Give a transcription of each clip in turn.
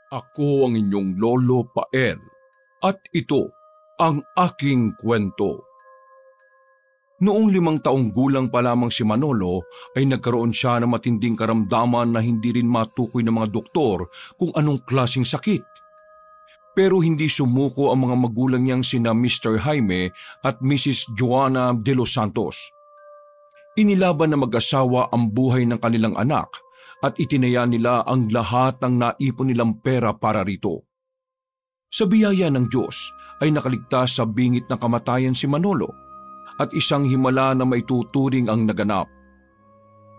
Ako ang inyong lolo Pael at ito ang aking kwento. Noong 5 taong gulang pa lamang si Manolo ay nagkaroon siya ng matinding karamdaman na hindi rin matukoy ng mga doktor kung anong klaseng sakit. Pero hindi sumuko ang mga magulang niyang sina Mr. Jaime at Mrs. Joanna de los Santos. Inilaban na mag-asawa ang buhay ng kanilang anak at itinaya nila ang lahat ng naipon nilang pera para rito. Sa biyaya ng Diyos ay nakaligtas sa bingit ng kamatayan si Manolo at isang himala na may tuturing ang naganap.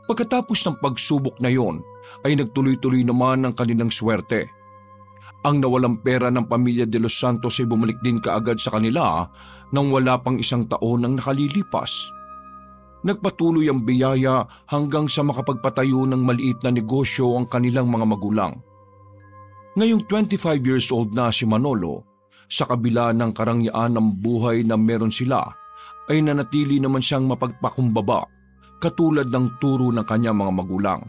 Pagkatapos ng pagsubok na yon ay nagtuloy-tuloy naman ang kanilang swerte. Ang nawalang pera ng pamilya de los Santos ay bumalik din kaagad sa kanila nang wala pang 1 taon ang nakalilipas. Nagpatuloy ang biyaya hanggang sa makapagpatayo ng maliit na negosyo ang kanilang mga magulang. Ngayong 25 years old na si Manolo, sa kabila ng karangyaan ng buhay na meron sila, ay nanatili naman siyang mapagpakumbaba katulad ng turo ng kanyang mga magulang.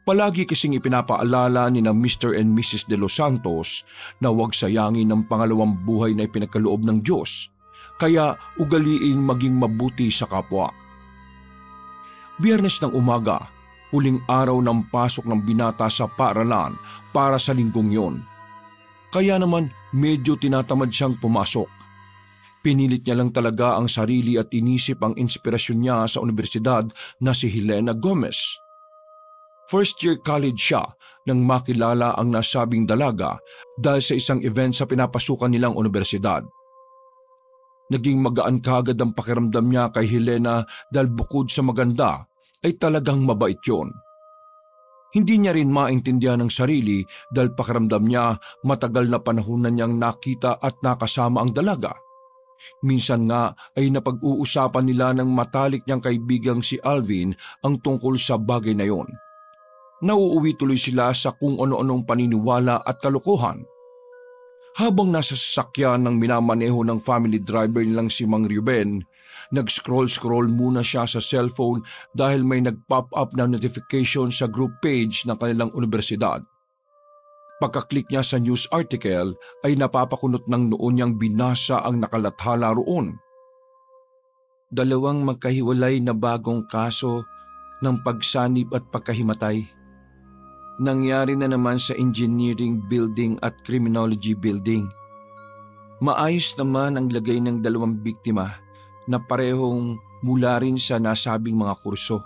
Palagi kasing ipinapaalala ni na Mr. and Mrs. de los Santos na huwag sayangin ang pangalawang buhay na ipinagkaloob ng Diyos, kaya ugaliing maging mabuti sa kapwa. Biyernes ng umaga, huling araw ng pasok ng binata sa paaralan para sa linggong yon. Kaya naman medyo tinatamad siyang pumasok. Pinilit niya lang talaga ang sarili at inisip ang inspirasyon niya sa universidad na si Helena Gomez. First year college siya nang makilala ang nasabing dalaga dahil sa isang event sa pinapasukan nilang universidad. Naging magaan kaagad ang pakiramdam niya kay Helena dahil bukod sa maganda ay talagang mabait yon. Hindi niya rin maintindihan ng sarili dahil pakiramdam niya matagal na panahon na niyang nakita at nakasama ang dalaga. Minsan nga ay napag-uusapan nila ng matalik niyang kaibigang si Alvin ang tungkol sa bagay na yon. Nauuwi tuloy sila sa kung ano-anong paniniwala at kalokohan. Habang nasa sasakyan ng minamaneho ng family driver nilang si Mang Ruben, nag-scroll muna siya sa cellphone dahil may nag-pop up na notification sa group page ng kanilang universidad. Pagkaklik niya sa news article ay napapakunot ng noon niyang binasa ang nakalathala roon. 2 magkahiwalay na bagong kaso ng pagsanib at pagkahimatay. Nangyari na naman sa engineering building at criminology building. Maayos naman ang lagay ng 2 biktima na parehong mula rin sa nasabing mga kurso.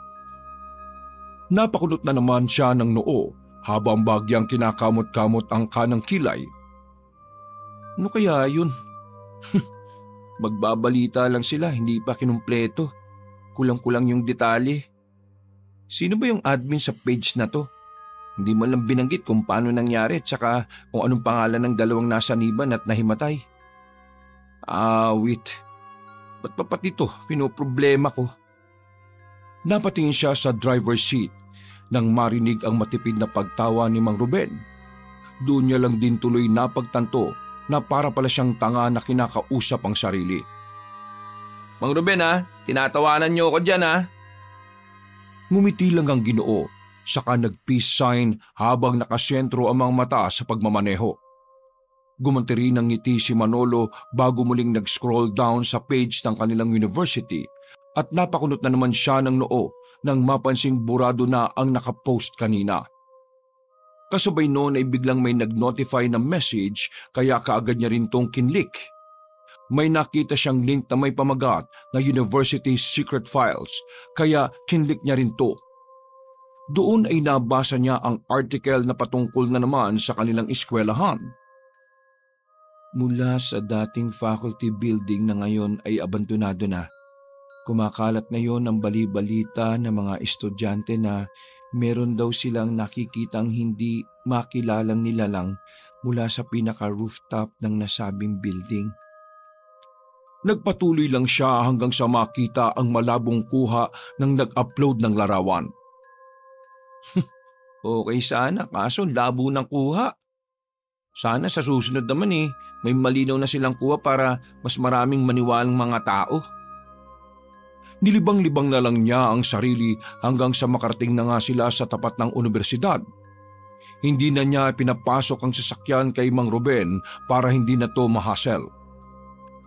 Napakunot na naman siya ng noo habang bagyang kinakamot-kamot ang kanang kilay. Ano kaya yun? Magbabalita lang sila, hindi pa kinumpleto. Kulang-kulang yung detalye. Sino ba yung admin sa page na to? Hindi mo lang binanggit kung paano nangyari at saka kung anong pangalan ng 2 nasaniban at nahimatay. Wait. Ba't pa pati ito? Pinoproblema ko. Napatingin siya sa driver's seat nang marinig ang matipid na pagtawa ni Mang Ruben. Doon niya lang din tuloy napagtanto na para pala siyang tanga na kinakausap ang sarili. Mang Ruben tinatawanan niyo ako dyan Ngumiti lang ang Ginoo, saka nag-peace sign habang nakasentro ang mga mata sa pagmamaneho. Gumanti rin ng ngiti si Manolo bago muling nag-scroll down sa page ng kanilang university at napakunot na naman siya ng noo nang mapansing burado na ang nakapost kanina. Kasabay noon ay biglang may nag-notify na message kaya kaagad niya rin tong kinlik. May nakita siyang link na may pamagat na University Secret Files kaya kinlik niya rin to. Doon ay nabasa niya ang article na patungkol na naman sa kanilang eskwelahan. Mula sa dating faculty building na ngayon ay abandonado na. Kumakalat ngayon ang bali-balita ng mga estudyante na meron daw silang nakikitang hindi makilalang nilalang mula sa pinaka-rooftop ng nasabing building. Nagpatuloy lang siya hanggang sa makita ang malabong kuha ng nag-upload ng larawan. Okay sana, kaso labo ng kuha. Sana sa susunod naman may malinaw na silang kuha para mas maraming maniwalang mga tao. Nilibang-libang na lang niya ang sarili hanggang sa makarating na nga sila sa tapat ng universidad. hindi na niya pinapasok ang sasakyan kay Mang Ruben para hindi na to mahasel.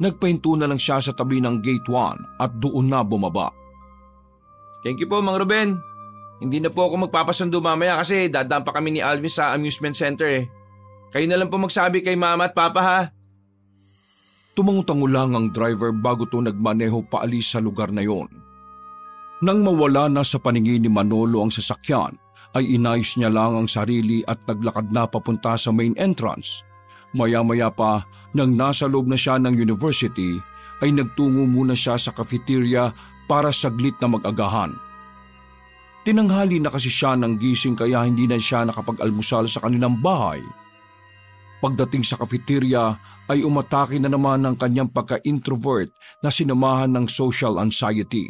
Nagpahinto na lang siya sa tabi ng gate 1 at doon na bumaba. Thank you po, Mang Ruben. Hindi na po ako magpapasundo mamaya kasi dadaan pa kami ni Alvin sa amusement center eh. Kayo na lang po magsabi kay Mama at Papa ha. Tumangutango lang ang driver bago to nagmaneho paalis sa lugar na yon. Nang mawala na sa paningin ni Manolo ang sasakyan, ay inayos niya lang ang sarili at naglakad na papunta sa main entrance. Maya-maya pa, nang nasa loob na siya ng university, ay nagtungo muna siya sa cafeteria para saglit na mag-agahan. Tinanghali na kasi siya ng gising kaya hindi na siya nakapag-almusal sa kanilang bahay. Pagdating sa cafeteria ay umatake na naman ang kanyang pagka-introvert na sinamahan ng social anxiety.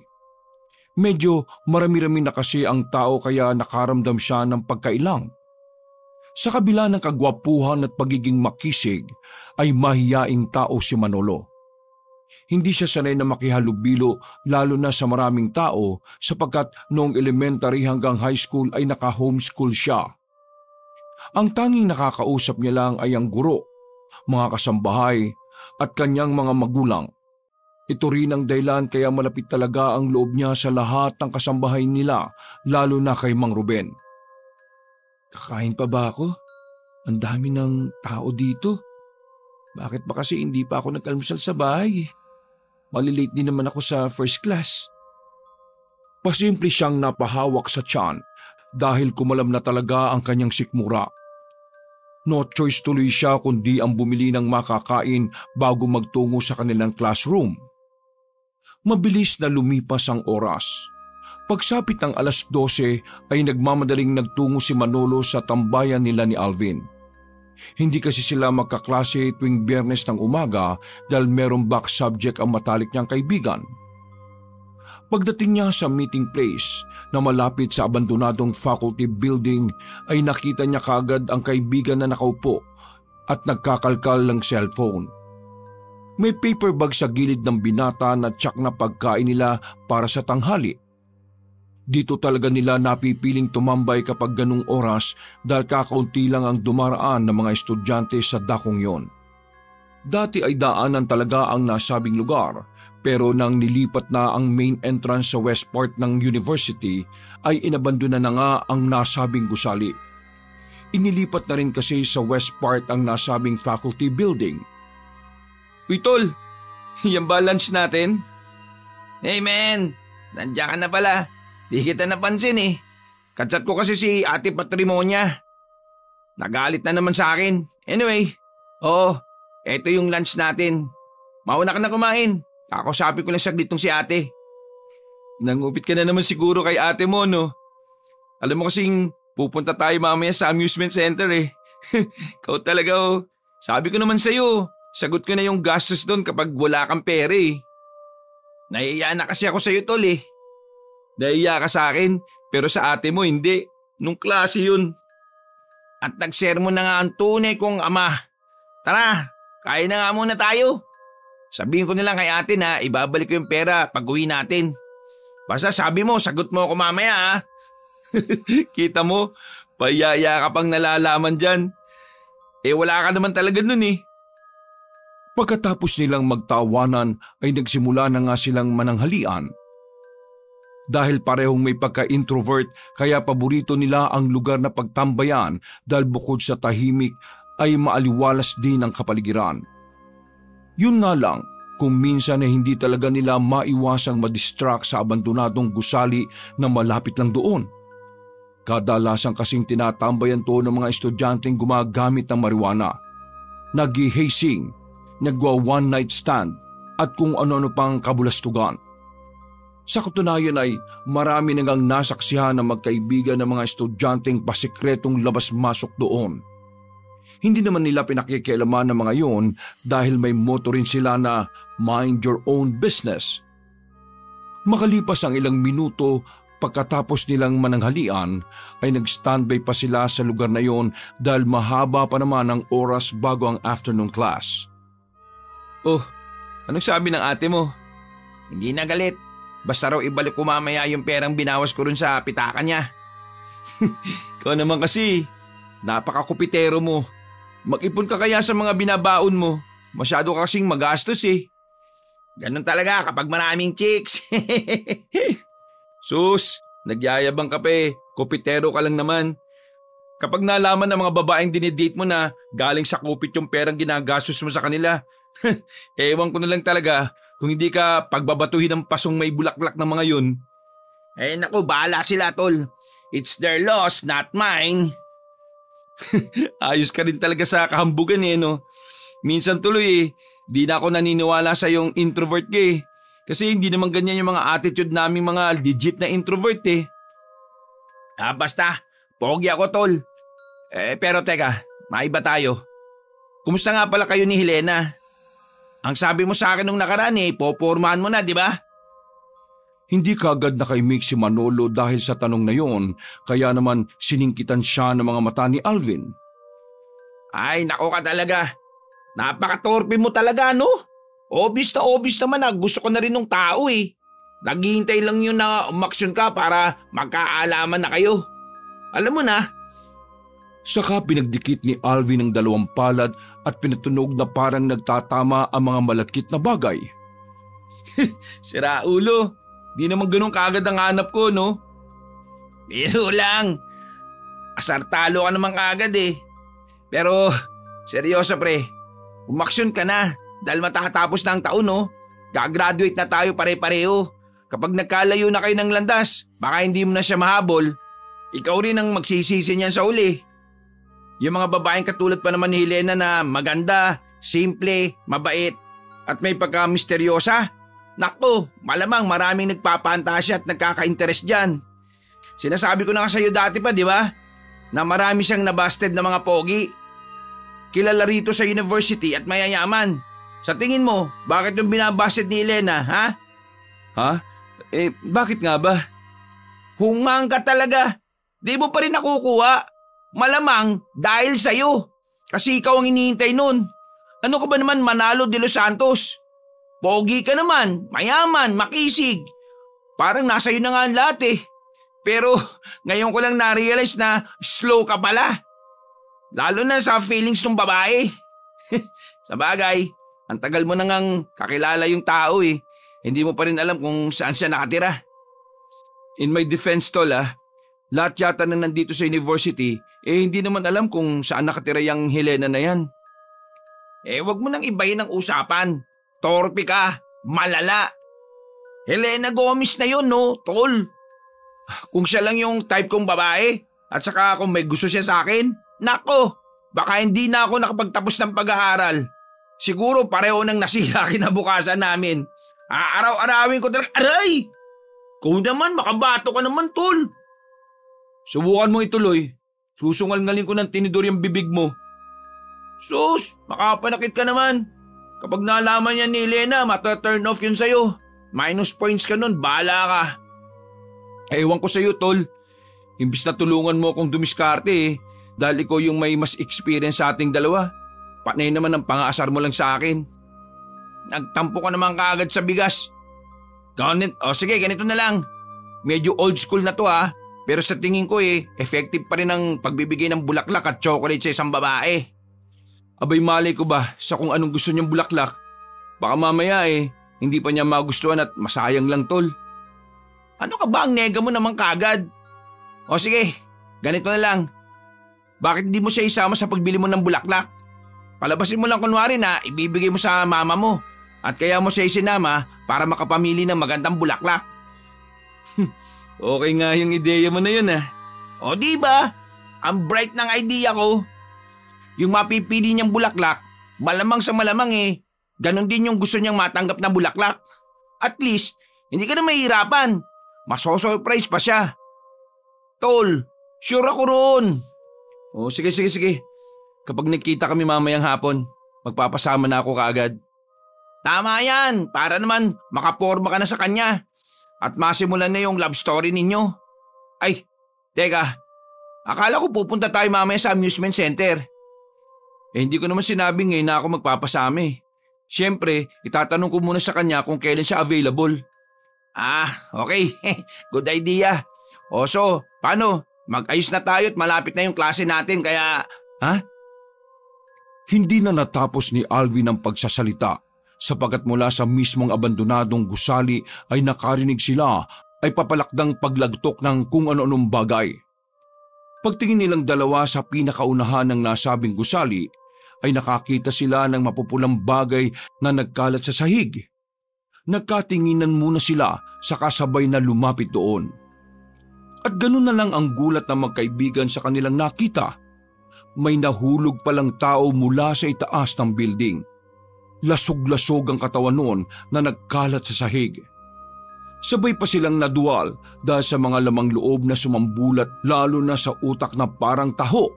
Medyo marami-rami na kasi ang tao kaya nakaramdam siya ng pagkailang. Sa kabila ng kagwapuhan at pagiging makisig ay mahiyaing tao si Manolo. Hindi siya sanay na makihalubilo lalo na sa maraming tao sapagkat noong elementary hanggang high school ay naka-homeschool siya. Ang tanging nakakausap niya lang ay ang guro, mga kasambahay at kanyang mga magulang. Ito rin ang dahilan kaya malapit talaga ang loob niya sa lahat ng kasambahay nila, lalo na kay Mang Ruben. Kakain pa ba ako? Ang dami ng tao dito. Bakit ba kasi hindi pa ako nag-almusal sa bahay? Malilate din naman ako sa first class. Pasimple siyang napahawak sa tiyan dahil kumalam na talaga ang kanyang sikmura. No choice tuloy siya kundi ang bumili ng makakain bago magtungo sa kanilang classroom. Mabilis na lumipas ang oras. Pagsapit ng 12:00 ay nagmamadaling nagtungo si Manolo sa tambayan nila ni Alvin. Hindi kasi sila magkaklase tuwing Biyernes ng umaga dahil merong back subject ang matalik niyang kaibigan. Pagdating niya sa meeting place na malapit sa abandonadong faculty building ay nakita niya kaagad ang kaibigan na nakaupo at nagkakalkal ng cellphone. May paper bag sa gilid ng binata na tsak na pagkain nila para sa tanghali. Dito talaga nila napipiling tumambay kapag ganung oras dahil kakaunti lang ang dumaraan ng mga estudyante sa dakong yon. Dati ay daanan talaga ang nasabing lugar pero nang nilipat na ang main entrance sa west part ng university ay inabandona na nga ang nasabing gusali. Inilipat na rin kasi sa west part ang nasabing faculty building. Uy tol, yan ba lunch natin? Hey man, nandiyan ka na pala. Di kita napansin eh. Katsat ko kasi si Ate Patrimonia. Nagalit na naman sa akin. Anyway, eto yung lunch natin. Mauna ka na kumain. Kakausapin ko lang saglit tong si ate. Nangupit ka na naman siguro kay ate mo, no? Alam mo kasing pupunta tayo mamaya sa amusement center eh. Ikaw talaga oh. Sabi ko naman sa'yo, sagot ko na yung gastos doon kapag wala kang pera eh. Nahiya na kasi ako sa'yo tol eh. Nahiya ka sa akin, pero sa ate mo hindi. Nung klase yun. At nagsermon na nga ang tunay kong ama. Tara, kain na nga muna tayo. Sabihin ko nilang kay ate na ibabalik ko yung pera pag uwi natin. Basta sabi mo, sagot mo ako mamaya ha. Kita mo, payaya ka pang nalalaman dyan. Eh wala ka naman talaga nun eh. Pagkatapos nilang magtawanan ay nagsimula na nga silang mananghalian. Dahil parehong may pagka-introvert kaya paborito nila ang lugar na pagtambayan dahil bukod sa tahimik ay maaliwalas din ang kapaligiran. Yun nga lang, kung minsan ay hindi talaga nila maiwasang madistract sa abandonadong gusali na malapit lang doon. Kadalasan kasing tinatambayan to ng mga estudyanteng gumagamit ng marijuana, nag-hazing, nagwa one night stand at kung ano-ano pang kabulastugan. Sa katunayan ay marami nang nasaksihan na magkaibigan ng mga estudyanteng pasikretong labas-masok doon. Hindi naman nila pinakikialaman ng mga yon dahil may motto rin sila na mind your own business. Makalipas ang ilang minuto pagkatapos nilang mananghalian ay nag-standby pa sila sa lugar na yon dahil mahaba pa naman ang oras bago ang afternoon class. Oh, anong sabi ng ate mo? Hindi na galit. Basta raw ibalik ko mamaya yung perang binawas ko rin sa pitaka niya. Ikaw naman kasi, Napakakupitero mo. Mag-ipon ka kaya sa mga binabaon mo. Masyado ka kasing magastos eh. Ganun talaga kapag maraming chicks. Sus, nagyayabang ka pa eh. Kupitero ka lang naman. Kapag nalaman ng mga babaeng dinidate mo na galing sa kupit yung perang ginagastos mo sa kanila, ewan ko na lang talaga kung hindi ka pagbabatuhin ng pasong may bulaklak ng mga yun. Eh naku, bahala sila tol. It's their loss, not mine. Ayos ka rin talaga sa kahambugan eh no. Minsan tuloy di na ako naniniwala sa yung introvert ka eh. Kasi hindi naman ganyan yung mga attitude naming mga legit na introvert eh. Basta, pogi ako tol. Pero teka, maiba tayo. Kumusta nga pala kayo ni Helena? Ang sabi mo sa akin nung nakaraan popormahan mo na, di ba? Hindi kaagad nakaimik si Manolo dahil sa tanong na yon, kaya naman siningkitan siya ng mga mata ni Alvin. Ay, nako ka talaga. Napakatorpe mo talaga, no? Obvious naman na gusto ko na rin ng tao eh. Naghihintay lang yun na umaksyon ka para magkaalaman na kayo. Alam mo na. Saka pinagdikit ni Alvin ang dalawang palad at pinatunog na parang nagtatama ang mga malakit na bagay. Sira ulo, di naman ganun kaagad ang hanap ko, no? Biro lang. Asartalo ka naman kaagad eh. Pero, seryoso pre, umaksyon ka na dahil matatapos na ang taon, no? Gagraduate na tayo pare-pareho. Kapag nagkalayo na kayo ng landas, baka hindi mo na siya mahabol. Ikaw rin ang magsisisi niyan sa uli. Yung mga babaeng katulad pa naman ni Helena na maganda, simple, mabait, at may pagka-misteryosa. Naku, malamang maraming nagpapantasya at nagkaka-interest dyan. Sinasabi ko na nga sa'yo dati pa, di ba? Na marami siyang nabasted na mga pogi. Kilala rito sa university at mayayaman. Sa tingin mo, bakit yung binabasted ni Helena, ha? Ha? Bakit nga ba? Humang ka talaga. Di mo pa rin nakukuha. Malamang dahil sa'yo. Kasi ikaw ang hinihintay nun. Ano ka ba naman Manalo de los Santos? Pogi ka naman, mayaman, makisig. Parang nasa iyo na nga ang lahat eh. Pero ngayon ko lang na-realize na slow ka pala. Lalo na sa feelings ng babae. Sa bagay, ang tagal mo na ngang kakilala yung tao eh. Hindi mo pa rin alam kung saan siya nakatira. In my defense tol lahat yata na nandito sa university hindi naman alam kung saan nakatira yung Helena na yan. Wag mo nang ibayin ang usapan. Torpe ka, malala. Helena Gomez na yun no, tol. Kung siya lang yung type kong babae at saka kung may gusto siya sa akin, nako, baka hindi na ako nakapagtapos ng pag-aaral. Siguro pareho nang nasira kinabukasan namin. Araw-arawin ko talaga, aray! Kung naman, makabato ka naman, tol. Subukan mo ituloy. Susungal-ngalin ko ng tinidor yung bibig mo. Sus, makapanakit ka naman. Kapag nalaman yan ni Helena, mata-turn off yun sa'yo. Minus points ka nun, bahala ka. Ewan ko sa'yo, tol. Imbis na tulungan mo akong dumiskarte dahil ikaw yung may mas experience sa ating dalawa. Panay naman ang pang-aasar mo lang sa akin. Nagtampo ka naman kaagad sa bigas. Sige, ganito na lang. Medyo old school na to ha. Pero sa tingin ko effective pa rin ang pagbibigay ng bulaklak at chocolate sa isang babae. Abay malay ko ba sa kung anong gusto niyang bulaklak? Baka mamaya hindi pa niya magustuhan at masayang lang tol. Ano ka ba ang nega mo naman kagad? O sige, ganito na lang. Bakit hindi mo siya isama sa pagbili mo ng bulaklak? Palabasin mo lang kunwari na ibibigay mo sa mama mo at kaya mo siya isinama para makapamili ng magandang bulaklak. Okay nga yung ideya mo na yun O diba? Ang bright ng idea ko. Yung mapipili niyang bulaklak, malamang sa malamang ganon din yung gusto niyang matanggap na bulaklak. At least, hindi ka na mahihirapan. Masosurprise pa siya. Tol, sure ako roon. O sige. Kapag nagkita kami mamayang hapon, magpapasama na ako kaagad. Tama yan, para naman makaporma ka na sa kanya. At masimulan na yung love story ninyo. Ay, teka. Akala ko pupunta tayo mamaya sa amusement center. Hindi ko naman sinabing ngayon na ako magpapasama Siyempre, itatanong ko muna sa kanya kung kailan siya available. Okay. Good idea. O so, paano? Mag-ayos na tayo at malapit na yung klase natin kaya… Ha? Hindi na natapos ni Alvin ang pagsasalita sapagkat mula sa mismong abandonadong gusali ay nakarinig sila ay papalakdang paglagtok ng kung ano-anong bagay. Pagtingin nilang dalawa sa pinakaunahan ng nasabing gusali ay nakakita sila ng mapupulang bagay na nagkalat sa sahig. Nagkatinginan muna sila sa kasabay na lumapit doon. At ganun na lang ang gulat ng magkaibigan sa kanilang nakita. May nahulog palang tao mula sa itaas ng building. Lasog-lasog ang katawan noon na nagkalat sa sahig. Sabay pa silang naduwal dahil sa mga lamang loob na sumambulat lalo na sa utak na parang taho.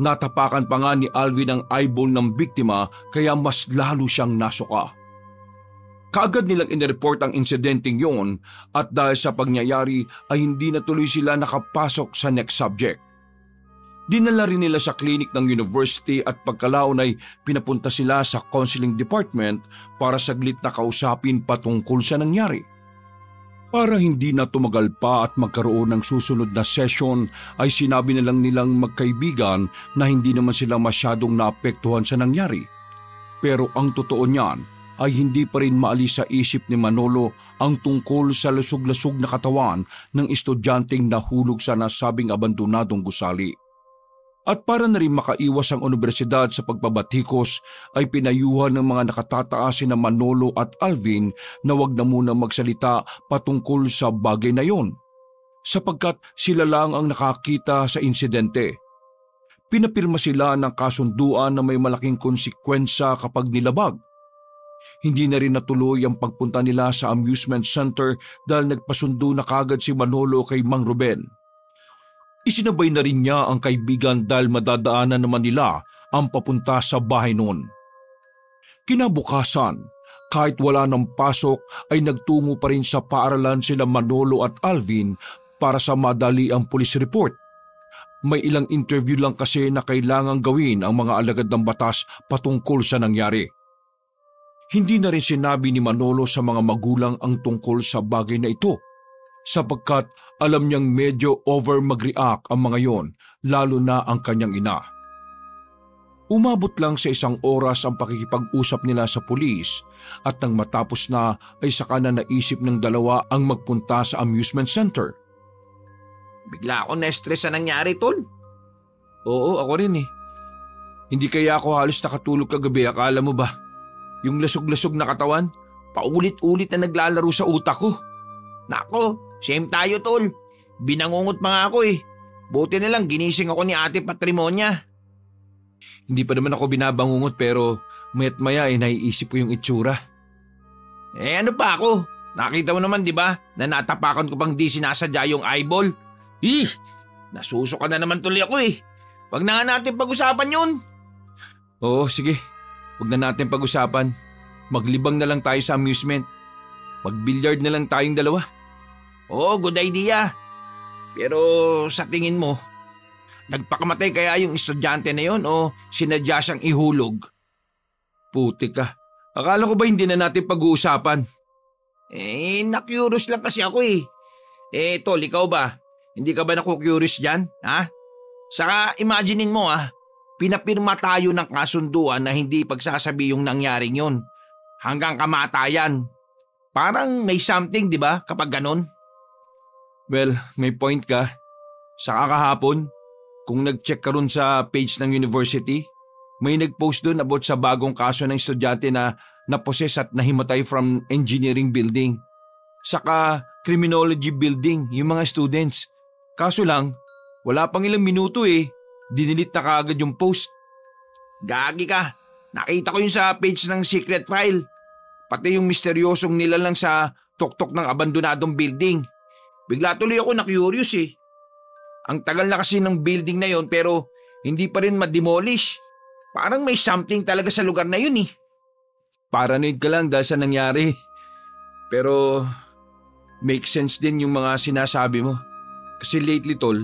Natapakan pa nga ni Alvin ang eyeball ng biktima kaya mas lalo siyang nasuka. Kaagad nilang inireport ang insidenteng yon at dahil sa pangyayari ay hindi na tuloy sila nakapasok sa next subject. Dinala rin nila sa klinik ng university at pagkalaon ay pinapunta sila sa counseling department para saglit na kausapin patungkol sa nangyari. Para hindi na tumagal pa at magkaroon ng susunod na session ay sinabi na lang nilang magkaibigan na hindi naman sila masyadong naapektuhan sa nangyari. Pero ang totoo niyan ay hindi pa rin maalis sa isip ni Manolo ang tungkol sa lusog-lusog na katawan ng estudyanteng nahulog sa nasabing abandonadong gusali. At para na rin makaiwas ang universidad sa pagbabatikos ay pinayuhan ng mga nakatataas na Manolo at Alvin na wag na muna magsalita patungkol sa bagay na yon, sapagkat sila lang ang nakakita sa insidente. Pinapirma sila ng kasunduan na may malaking konsekwensya kapag nilabag. Hindi na rin natuloy ang pagpunta nila sa amusement center dahil nagpasundo na kagad si Manolo kay Mang Ruben. Isinabay na rin niya ang kaibigan dahil madadaanan naman nila ang papunta sa bahay noon. Kinabukasan, kahit wala ng pasok ay nagtungo pa rin sa paaralan sila Manolo at Alvin para sa madali ang police report. May ilang interview lang kasi na kailangang gawin ang mga alagad ng batas patungkol sa nangyari. Hindi na rin sinabi ni Manolo sa mga magulang ang tungkol sa bagay na ito, sapagkat alam niyang medyo over mag-react ang mga yon, lalo na ang kanyang ina. Umabot lang sa 1 oras ang pakikipag-usap nila sa pulis at nang matapos na ay saka na naisip ng dalawa ang magpunta sa amusement center. Bigla ako na-stress sa nangyari, tol. Oo, ako rin eh. Hindi kaya ako halos nakatulog kagabi, akala mo ba? Yung lasog-lasog na katawan, paulit-ulit na naglalaro sa utak ko. Nako, same tayo, tol. Binangungot pa nga ako eh. Buti na lang ginising ako ni Ate Patrimonya. Hindi pa naman ako binabangungot pero mayat maya ay naiisip ko yung itsura. Ano pa ako? Nakita mo naman, di ba, na natapakan ko pang di sinasadya yung eyeball? Nasusuka na naman tuloy ako eh. Wag na nga natin pag-usapan yun. Oo, sige. Wag na natin pag-usapan. Maglibang na lang tayo sa amusement. Mag-billiard na lang tayong dalawa. Oo, good idea. Pero sa tingin mo, nagpakamatay kaya yung estudyante na yon o sinadya siyang ihulog? Putik ka. Akala ko ba hindi na natin pag-uusapan? Na-curious lang kasi ako eh. Tol, ikaw ba? Hindi ka ba naku-curious dyan? Ha? Saka imaginein mo pinapirma tayo ng kasunduan na hindi pagsasabi yung nangyaring yun. Hanggang kamatayan. Parang may something, di ba, kapag ganon? Well, may point ka. Saka kahapon, kung nag-check ka ron sa page ng university, may nag-post doon about sa bagong kaso ng estudyante na naposes at nahimatay from engineering building. Saka criminology building, yung mga students. Kaso lang, wala pang ilang minuto dinilit na kaagad yung post. Gagi ka, nakita ko yun sa page ng secret file. Pati yung misteryosong nilalang sa tuktok ng abandonadong building. Bigla tuloy ako na-curious eh. Ang tagal na kasi ng building na yon pero hindi pa rin ma-demolish. Parang may something talaga sa lugar na yun eh. Paranoid ka lang dahil sa nangyari. Pero make sense din yung mga sinasabi mo. Kasi lately, tol,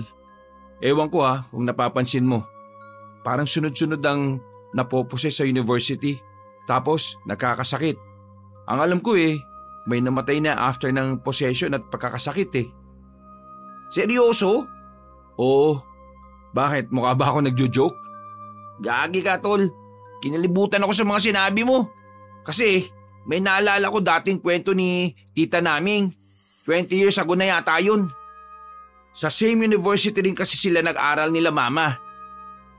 ewan ko kung napapansin mo. Parang sunod-sunod ang napopose sa university. Tapos nakakasakit. Ang alam ko may namatay na after ng possession at pagkakasakit. Seryoso? Oo. Bakit? Mukha ba ako nagjo-joke? Gagi ka, tol. Kinalibutan ako sa mga sinabi mo. Kasi may naalala ko dating kwento ni tita naming. 20 years ago na yata yun. Sa same university rin kasi sila nag-aral nila mama.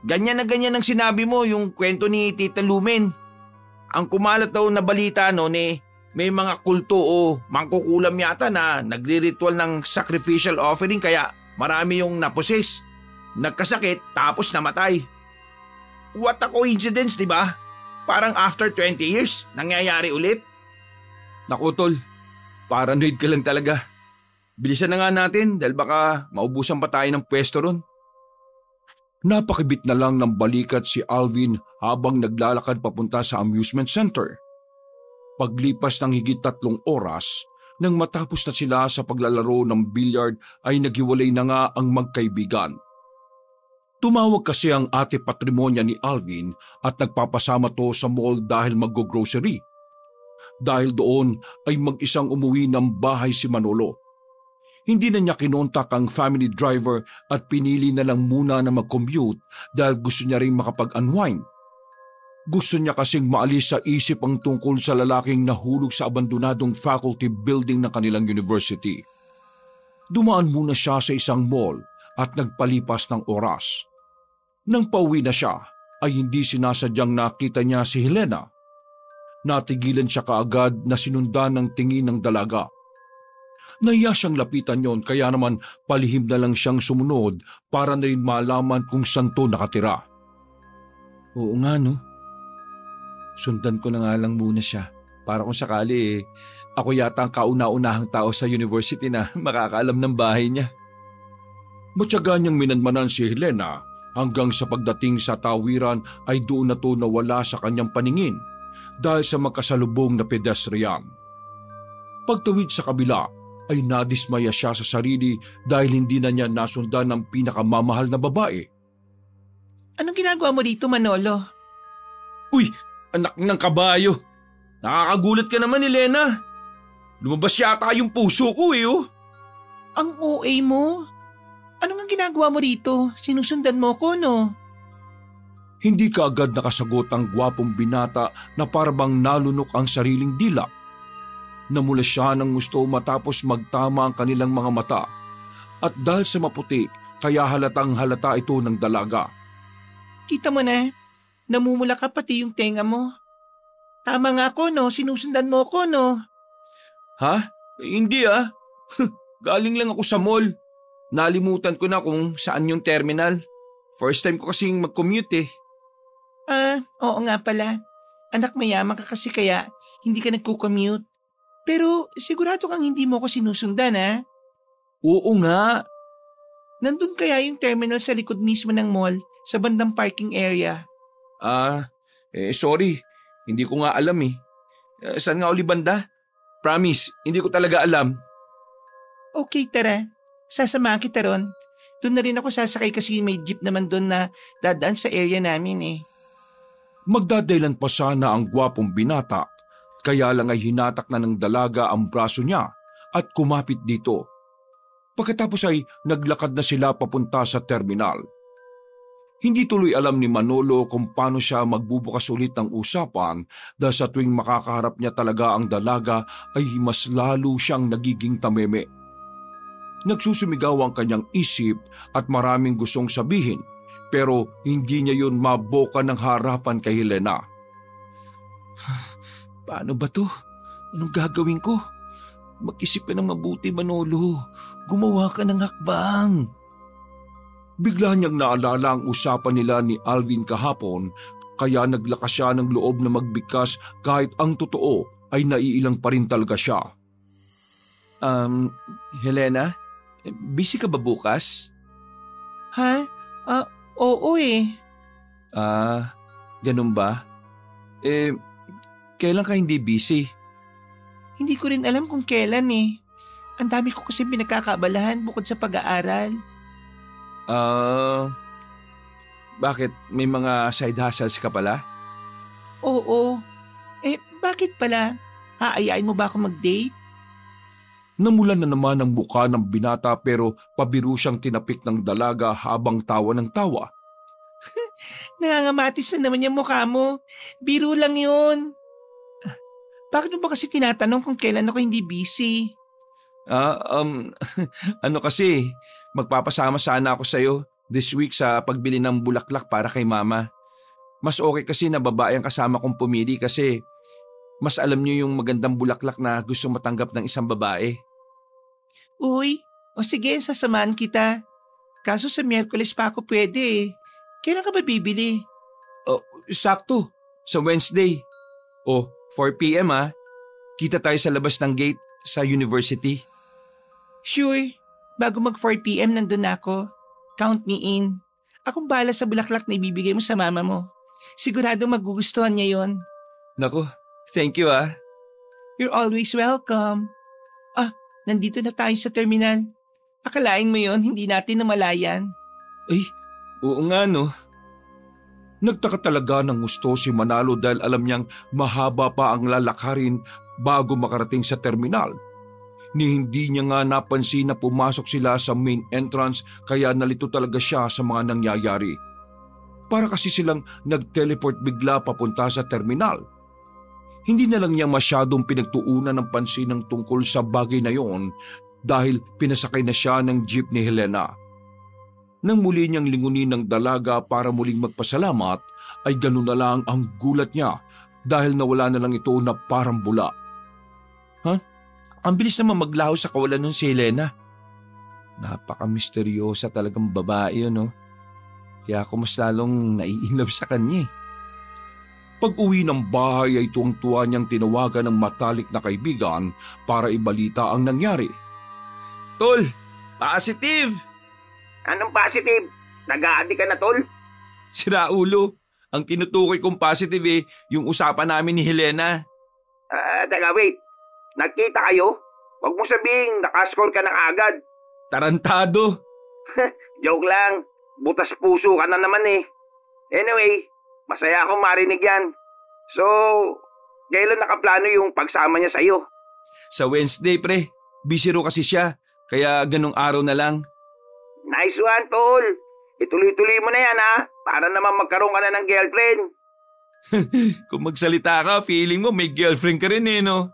Ganyan na ganyan ang sinabi mo yung kwento ni Tita Lumen. Ang kumalat daw na balita noon may mga kulto o mangkukulam yata na nagre-ritual ng sacrificial offering kaya marami yung naposes. Nagkasakit tapos namatay. What a coincidence, di ba? Parang after 20 years, nangyayari ulit. Naku tol, paranoid ka lang talaga. Bilisan na nga natin dahil baka maubusan pa tayo ng pwesto ron. Napakibit na lang ng balikat si Alvin habang naglalakad papunta sa amusement center. Paglipas ng higit 3 oras, nang matapos na sila sa paglalaro ng billiard ay naghiwalay na nga ang magkaibigan. Tumawag kasi ang ate patrimonya ni Alvin at nagpapasama to sa mall dahil mag-grocery. Dahil doon ay mag-isang umuwi ng bahay si Manolo. Hindi na niya kinontak ang family driver at pinili na lang muna na mag-commute dahil gusto niya rin makapag-unwind. Gusto niya kasing maalis sa isip ang tungkol sa lalaking nahulog sa abandonadong faculty building ng kanilang university. Dumaan muna siya sa isang mall at nagpalipas ng oras. Nang pauwi na siya ay hindi sinasadyang nakita niya si Helena. Natigilan siya kaagad na sinundan ng tingin ng dalaga. Nahiya siyang lapitan yon kaya naman palihim na lang siyang sumunod para na rin malaman kung saan to nakatira. Oo nga no. Sundan ko na nga lang muna siya para kung sakali ako yata ang kauna-unahang tao sa university na makakaalam ng bahay niya. Matyaga niyang minanmanan si Helena hanggang sa pagdating sa tawiran ay doon na to nawala sa kanyang paningin dahil sa magkasalubong na pedestrian. Pagtawid sa kabila ay nadismaya siya sa sarili dahil hindi na niya nasundan ng pinakamamahal na babae. Anong ginagawa mo dito, Manolo? Uy! Anak ng kabayo! Nakakagulat ka naman, Elena! Lumabas yata yung puso ko oh! Ang OA mo? Ano nga ginagawa mo rito? Sinusundan mo ko, no? Hindi kaagad nakasagot ang gwapong binata na parabang nalunok ang sariling dila. Namula siya ng gusto matapos magtama ang kanilang mga mata. At dahil sa maputi, kaya halatang halata ito ng dalaga. Kita mo na, namumula ka pati yung tenga mo. Tama nga ako, no? Sinusundan mo ko, no? Ha? Hindi Galing lang ako sa mall. Nalimutan ko na kung saan yung terminal. First time ko kasing mag-commute Oo nga pala. Anak mayaman ka kasi kaya hindi ka nagko-commute. Pero sigurado kang hindi mo ko sinusundan, ha? Oo nga. Nandun kaya yung terminal sa likod mismo ng mall, sa bandang parking area? Sorry. Hindi ko nga alam saan nga uli banda? Promise, hindi ko talaga alam. Okay, tara. Sasamahan kita ron. Doon na rin ako sasakay kasi may jeep naman doon na dadaan sa area namin Magdadailan pa sana ang gwapong binata, kaya lang ay hinatak na ng dalaga ang braso niya at kumapit dito. Pagkatapos ay naglakad na sila papunta sa terminal. Hindi tuloy alam ni Manolo kung paano siya magbubukas ulit ng usapan dahil sa tuwing makakaharap niya talaga ang dalaga ay mas lalo siyang nagiging tameme. Nagsusumigaw ang kanyang isip at maraming gustong sabihin pero hindi niya yun maboka ng harapan kay Helena. Paano ba to? Anong gagawin ko? Mag-isip ka ng mabuti, Manolo. Gumawa ka ng hakbang. Bigla niyang naalala ang usapan nila ni Alvin kahapon kaya naglakas siya ng loob na magbigkas kahit ang totoo ay naiilang pa rin talaga siya. Helena, busy ka ba bukas? Ha? Oo Ganun ba? Kailan ka hindi busy? Hindi ko rin alam kung kailan Ang dami ko kasi pinagkakaabalahan bukod sa pag-aaral. Bakit? May mga side hustles ka pala? Oo. Bakit pala? Aayain mo ba ako mag-date? Namulan na naman ang muka ng binata pero pabiro siyang tinapik ng dalaga habang tawa ng tawa. Nangangamatis na naman yung mukha mo. Biro lang yun. Bakit mo ba kasi tinatanong kung kailan ako hindi busy? Ano kasi, magpapasama sana ako sa'yo this week sa pagbili ng bulaklak para kay mama. Mas okay kasi na babae ang kasama kong pumili kasi mas alam niyo yung magandang bulaklak na gusto matanggap ng isang babae. Uy, o sige, sasamahan kita. Kaso sa Miyerkules pa ako pwede eh. Kailan ka ba bibili? Sakto, sa Wednesday. 4 p.m. Kita tayo sa labas ng gate sa university. Sure, bago mag 4 p.m. nandun na ako. Count me in. Akong bahala sa bulaklak na ibibigay mo sa mama mo. Sigurado magugustuhan niya yon. Nako, thank you You're always welcome. Nandito na tayo sa terminal. Akalain mo yon, hindi natin namalayan. Ay, oo nga no. Nagtaka talaga ng gusto si Manalo dahil alam niyang mahaba pa ang lalakarin bago makarating sa terminal. Hindi niya nga napansin na pumasok sila sa main entrance kaya nalito talaga siya sa mga nangyayari. Para kasi silang nag-teleport bigla papunta sa terminal. Hindi na lang niya masyadong pinagtuunan ng pansin ng tungkol sa bagay na yon dahil pinasakay na siya ng jeep ni Helena. Nang muli niyang lingunin ng dalaga para muling magpasalamat, ay ganun na lang ang gulat niya dahil nawala na lang ito na parang bula. Ang bilis naman maglaho sa kawalan nun si Helena. Napaka-misteryosa talagang babae yun, no? Kaya ako mas lalong nai-inlove sa kanya. Pag-uwi ng bahay ay tuwang-tuwa niyang tinawagan ng matalik na kaibigan para ibalita ang nangyari. Tol, positive! Anong positive? Nag-a-addict ka na, tol? Sira ulo. Ang tinutukoy kong positive yung usapan namin ni Helena. Teka, wait. Nagkita kayo? Huwag mo sabihing nakascore ka ng agad. Tarantado. Joke lang. Butas puso ka na naman eh. Anyway, masaya akong marinig yan. So, kailan nakaplano yung pagsama niya sa'yo? Sa Wednesday, pre. Busy ro kasi siya. Kaya ganung araw na lang. Nice one, tol. Ituloy-tuloy mo na yan, ha? Para naman magkaroon ka na ng girlfriend. Kung magsalita ka, feeling mo may girlfriend ka rin eh, no?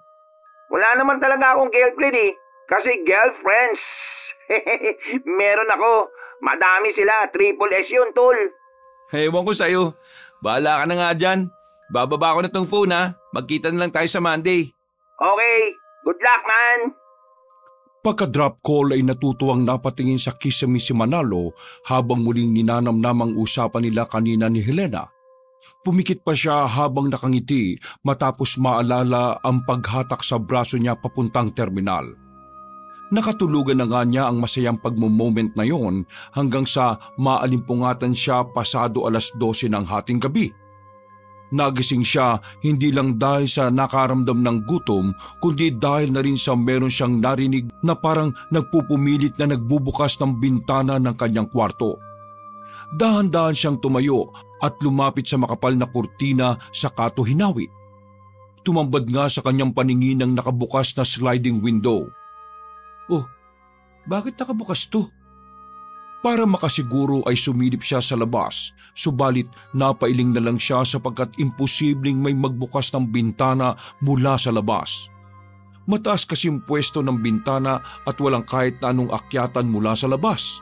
Wala naman talaga akong girlfriend eh. Kasi girlfriends. Meron ako. Madami sila. Triple S yun, tol. Ewan ko sa'yo. Bahala ka na nga dyan. Bababa ko na tong phone ha. Magkita na lang tayo sa Monday. Okay. Good luck, man. Pagka-drop call ay natutuwang napatingin sa kisame si Manalo habang muling ninanamnamang usapan nila kanina ni Helena. Pumikit pa siya habang nakangiti matapos maalala ang paghatak sa braso niya papuntang terminal. Nakatulugan na nga niya ang masayang pagmumoment na yon hanggang sa maalimpungatan siya pasado 12:00 ng hating gabi. Nagising siya hindi lang dahil sa nakaramdam ng gutom kundi dahil na rin sa meron siyang narinig na parang nagpupumilit na nagbubukas ng bintana ng kanyang kwarto. Dahan-dahan siyang tumayo at lumapit sa makapal na kurtina sa kato hinawi. Tumambad nga sa kanyang paningin ang nakabukas na sliding window. Oh, bakit nakabukas to? Para makasiguro ay sumilip siya sa labas, subalit napailing na lang siya sapagkat imposibleng may magbukas ng bintana mula sa labas. Mataas kasing pwesto ng bintana at walang kahit na anong akyatan mula sa labas.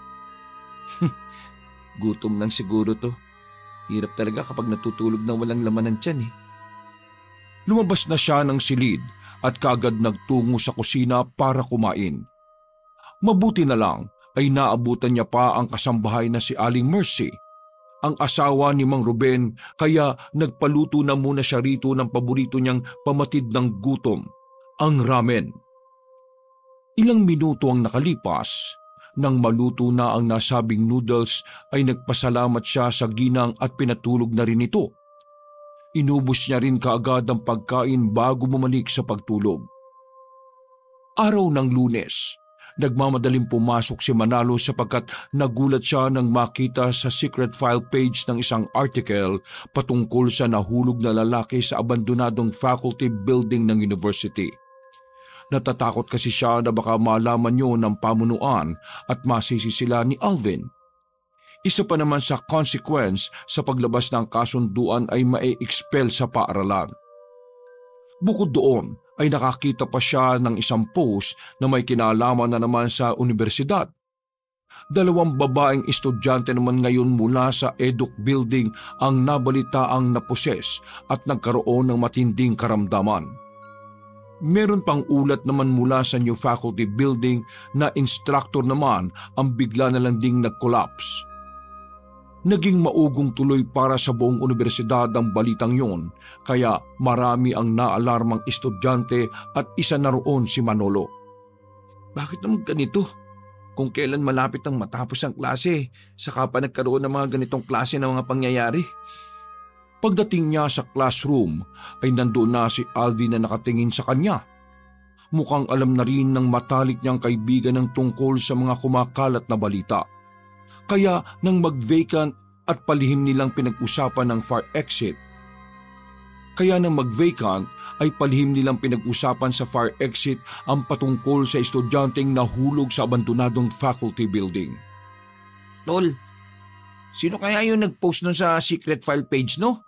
Gutom lang siguro to. Hirap talaga kapag natutulog na walang laman ng tiyan eh. Lumabas na siya ng silid at kaagad nagtungo sa kusina para kumain. Mabuti na lang ay naabutan niya pa ang kasambahay na si Aling Mercy, ang asawa ni Mang Ruben, kaya nagpaluto na muna siya rito ng paborito niyang pamatid ng gutom, ang ramen. Ilang minuto ang nakalipas, nang maluto na ang nasabing noodles ay nagpasalamat siya sa ginang at pinatulog na rin ito. Inubos niya rin kaagad ang pagkain bago bumalik sa pagtulog. Araw ng Lunes, nagmamadaling pumasok si Manalo sapagkat nagulat siya nang makita sa secret file page ng isang article patungkol sa nahulog na lalaki sa abandonadong faculty building ng university. Natatakot kasi siya na baka malaman yun ng pamunuan at masisi sila ni Alvin. Isa pa naman sa consequence sa paglabas ng kasunduan ay ma-expel sa paaralan. Bukod doon ay nakakita pa siya ng isang post na may kinalaman na naman sa universidad. 2 babaeng estudyante naman ngayon mula sa Eduk Building ang nabalitaang naposes at nagkaroon ng matinding karamdaman. Meron pang ulat naman mula sa New Faculty Building na instructor naman ang bigla na lang ding nag-collapse. Naging maugong tuloy para sa buong universidad ang balitang yon, kaya marami ang naalarmang estudyante at isa na roon si Manolo. Bakit naman ganito? Kung kailan malapit ang matapos ang klase, saka pa nagkaroon ng mga ganitong klase ng mga pangyayari. Pagdating niya sa classroom ay nandoon na si Alvin na nakatingin sa kanya. Mukhang alam na rin ng matalik niyang kaibigan ng tungkol sa mga kumakalat na balita. Kaya nang mag-vacant at palihim nilang pinag-usapan ng fire exit. sa fire exit ang patungkol sa estudyanteng nahulog sa abandonadong faculty building. Tol, sino kaya yung nag-post nun sa secret file page, no?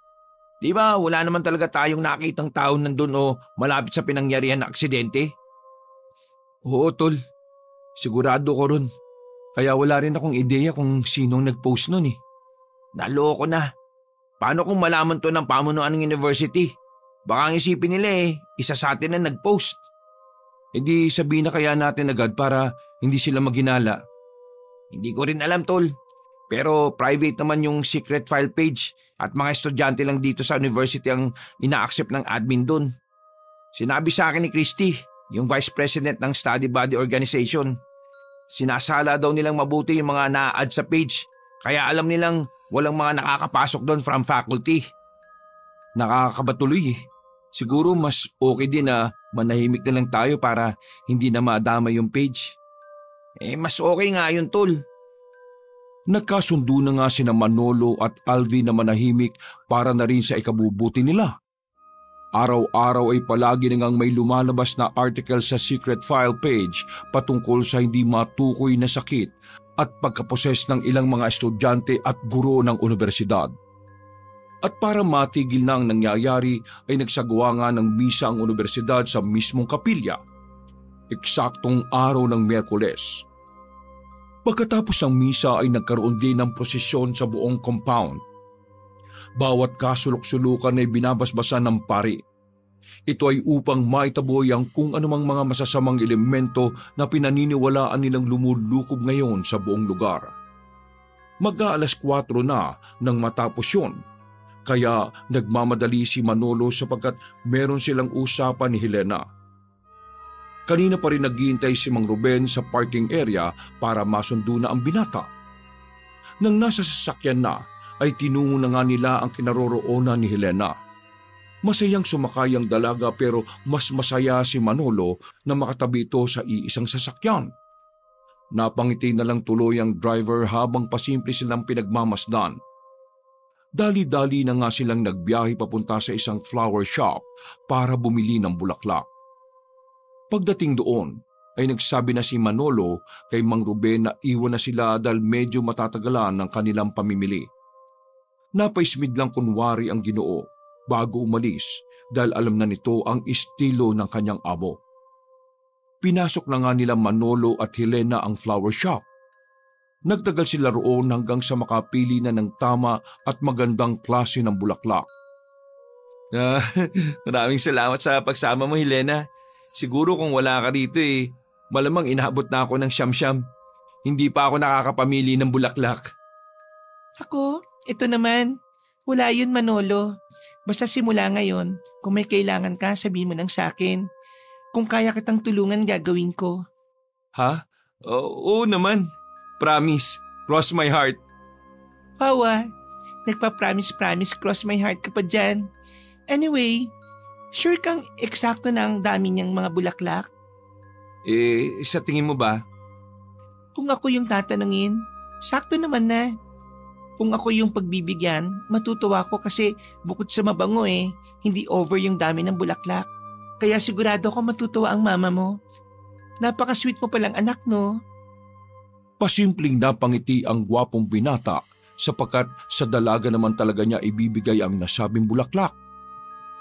Di ba wala naman talaga tayong nakitang tao nandun o malapit sa pinangyarihan na aksidente? Oo, Tol. Sigurado ko ron. Kaya wala rin akong ideya kung sinong nag-post nun eh. Naloko na. Paano kung malaman to ng pamunuan ng university? Baka ang isipin nila isa sa atin na nag-post. Hindi sabihin na kaya natin agad para hindi sila maginala. Hindi ko rin alam, Tol. Pero private naman yung secret file page at mga estudyante lang dito sa university ang ina-accept ng admin dun. Sinabi sa akin ni Christy, yung vice president ng study body organization. Sinasala daw nilang mabuti yung mga na-add sa page, kaya alam nilang walang mga nakakapasok doon from faculty. Nakakabatuloy eh. Siguro mas okay din na manahimik na lang tayo para hindi na madama yung page. Mas okay nga yun, Tol. Nagkasundo na nga sina Manolo at Alvin na manahimik para na rin sa ikabubuti nila. Araw-araw ay palagi na ngang may lumalabas na article sa secret file page patungkol sa hindi matukoy na sakit at pagkaposes ng ilang mga estudyante at guro ng universidad. At para matigil na ang nangyayari ay nagsagawa nga ng misa ang universidad sa mismong kapilya. Eksaktong araw ng Miyerkules. Pagkatapos ng misa ay nagkaroon din ng prosesyon sa buong compound. Bawat kasulok-sulukan ay binabasbasan ng pari. Ito ay upang maitaboy ang kung anumang mga masasamang elemento na pinaniniwalaan nilang lumulukob ngayon sa buong lugar. Mag-aalas 4 na nang matapos yun, kaya nagmamadali si Manolo sapagkat meron silang usapan ni Helena. Kanina pa rin naghihintay si Mang Ruben sa parking area para masundo na ang binata. Nang nasa sasakyan na, ay tinungo na nga nila ang kinaroroonan ni Helena. Masayang sumakay ang dalaga pero mas masaya si Manolo na makatabi ito sa iisang sasakyan. Napangiti na lang tuloy ang driver habang pasimple silang pinagmamasdan. Dali-dali na nga silang nagbiyahe papunta sa isang flower shop para bumili ng bulaklak. Pagdating doon, ay nagsabi na si Manolo kay Mang Ruben na iwan na sila dahil medyo matatagalan ng kanilang pamimili. Napaismid lang kunwari ang Ginoo bago umalis dahil alam na nito ang estilo ng kanyang amo. Pinasok na nga nila Manolo at Helena ang flower shop. Nagtagal sila roon hanggang sa makapili na ng tama at magandang klase ng bulaklak. Maraming salamat sa pagsama mo, Helena. Siguro kung wala ka rito malamang inaabot na ako ng siyam-siyam. Hindi pa ako nakakapamili ng bulaklak. Ako? Ito naman. Wala yun, Manolo. Basta simula ngayon, kung may kailangan ka, sabihin mo nang sa akin. Kung kaya kitang tulungan, gagawin ko. Ha? Oo naman. Promise. Cross my heart. Pawa, nagpa-promise, cross my heart ka pa dyan. Anyway, sure kang eksakto na ang dami niyang mga bulaklak? Sa tingin mo ba? Kung ako yung tatanungin, sakto naman na. Kung ako yung pagbibigyan, matutuwa ko kasi bukod sa mabango hindi over yung dami ng bulaklak. Kaya sigurado ako matutuwa ang mama mo. Napaka-sweet mo palang anak, no? Pasimpleng napangiti ang gwapong binata sapagkat sa dalaga naman talaga niya ibibigay ang nasabing bulaklak.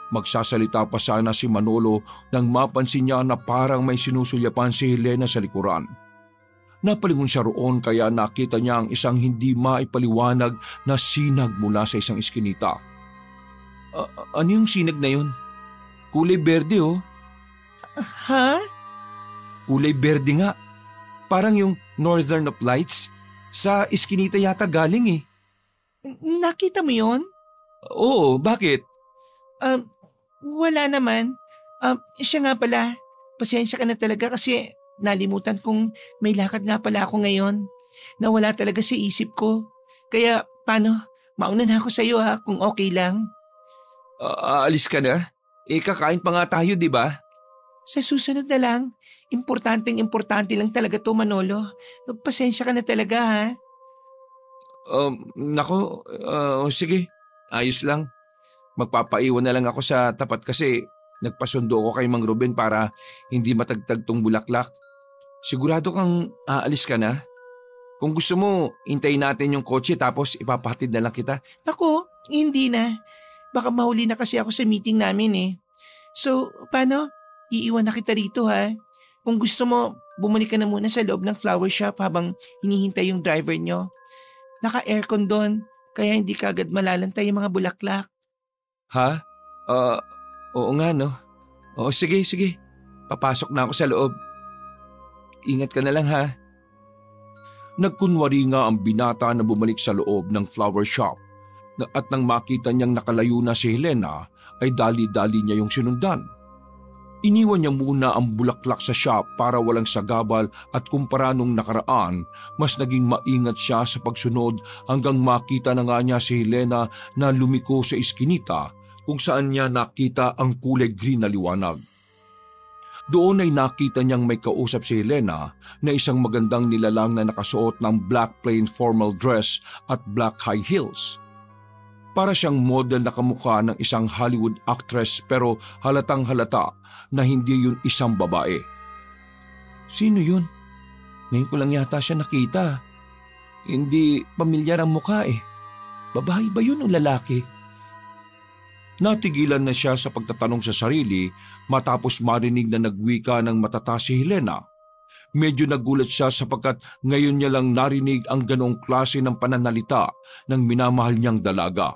Magsasalita pa sana si Manolo nang mapansin niya na parang may sinusulyapan si Helena sa likuran. Napalingon siya roon kaya nakita niya ang isang hindi maipaliwanag na sinag mula sa isang iskinita. Ano yung sinag na yun? Kulay berde oh. Ha? Kulay berde nga. Parang yung Northern of Lights. Sa iskinita yata galing eh. Nakita mo yon? Oo, bakit? Wala naman. Siya nga pala. Pasensya ka na talaga kasi nalimutan kong may lakad nga pala ako ngayon. Nawala talaga sa isip ko. Kaya paano? Mauna na ako sa'yo ha kung okay lang. Aalis ka na? Kakain pa nga tayo, di ba? Sa susunod na lang. Importante lang talaga to, Manolo. Pasensya ka na talaga, ha? Sige. Ayos lang. Magpapaiwan na lang ako sa tapat kasi nagpasundo ko kay Mang Ruben para hindi matagtag tong bulaklak. Sigurado kang aalis ka na? Kung gusto mo, hintayin natin yung kotse tapos ipapahatid na lang kita. Naku, hindi na. Baka mahuli na kasi ako sa meeting namin eh. So, paano? Iiwan na kita rito, ha? Kung gusto mo, bumalik ka na muna sa loob ng flower shop habang hinihintay yung driver nyo. Naka-aircon doon, kaya hindi ka agad malalantay yung mga bulaklak. Ha? Oo nga no. Oo, sige. Papasok na ako sa loob. Ingat ka na lang ha. Nagkunwari nga ang binata na bumalik sa loob ng flower shop at nang makita niyang nakalayo na si Helena ay dali-dali niya yung sinundan. Iniwan niya muna ang bulaklak sa shop para walang sagabal at kumpara nung nakaraan, mas naging maingat siya sa pagsunod hanggang makita na nga niya si Helena na lumiko sa iskinita kung saan niya nakita ang kulay green na liwanag. Doon ay nakita niyang may kausap si Helena na isang magandang nilalang na nakasuot ng black plain formal dress at black high heels. Para siyang model na kamukha ng isang Hollywood actress pero halatang halata na hindi yun isang babae. Sino yun? Ngayon ko lang yata siya nakita. Hindi pamilyar ang mukha eh. Babae ba yun o lalaki? Natigilan na siya sa pagtatanong sa sarili matapos marinig na nagwika ng matataas si Helena. Medyo nagulat siya sapagkat ngayon niya lang narinig ang ganoong klase ng pananalita ng minamahal niyang dalaga.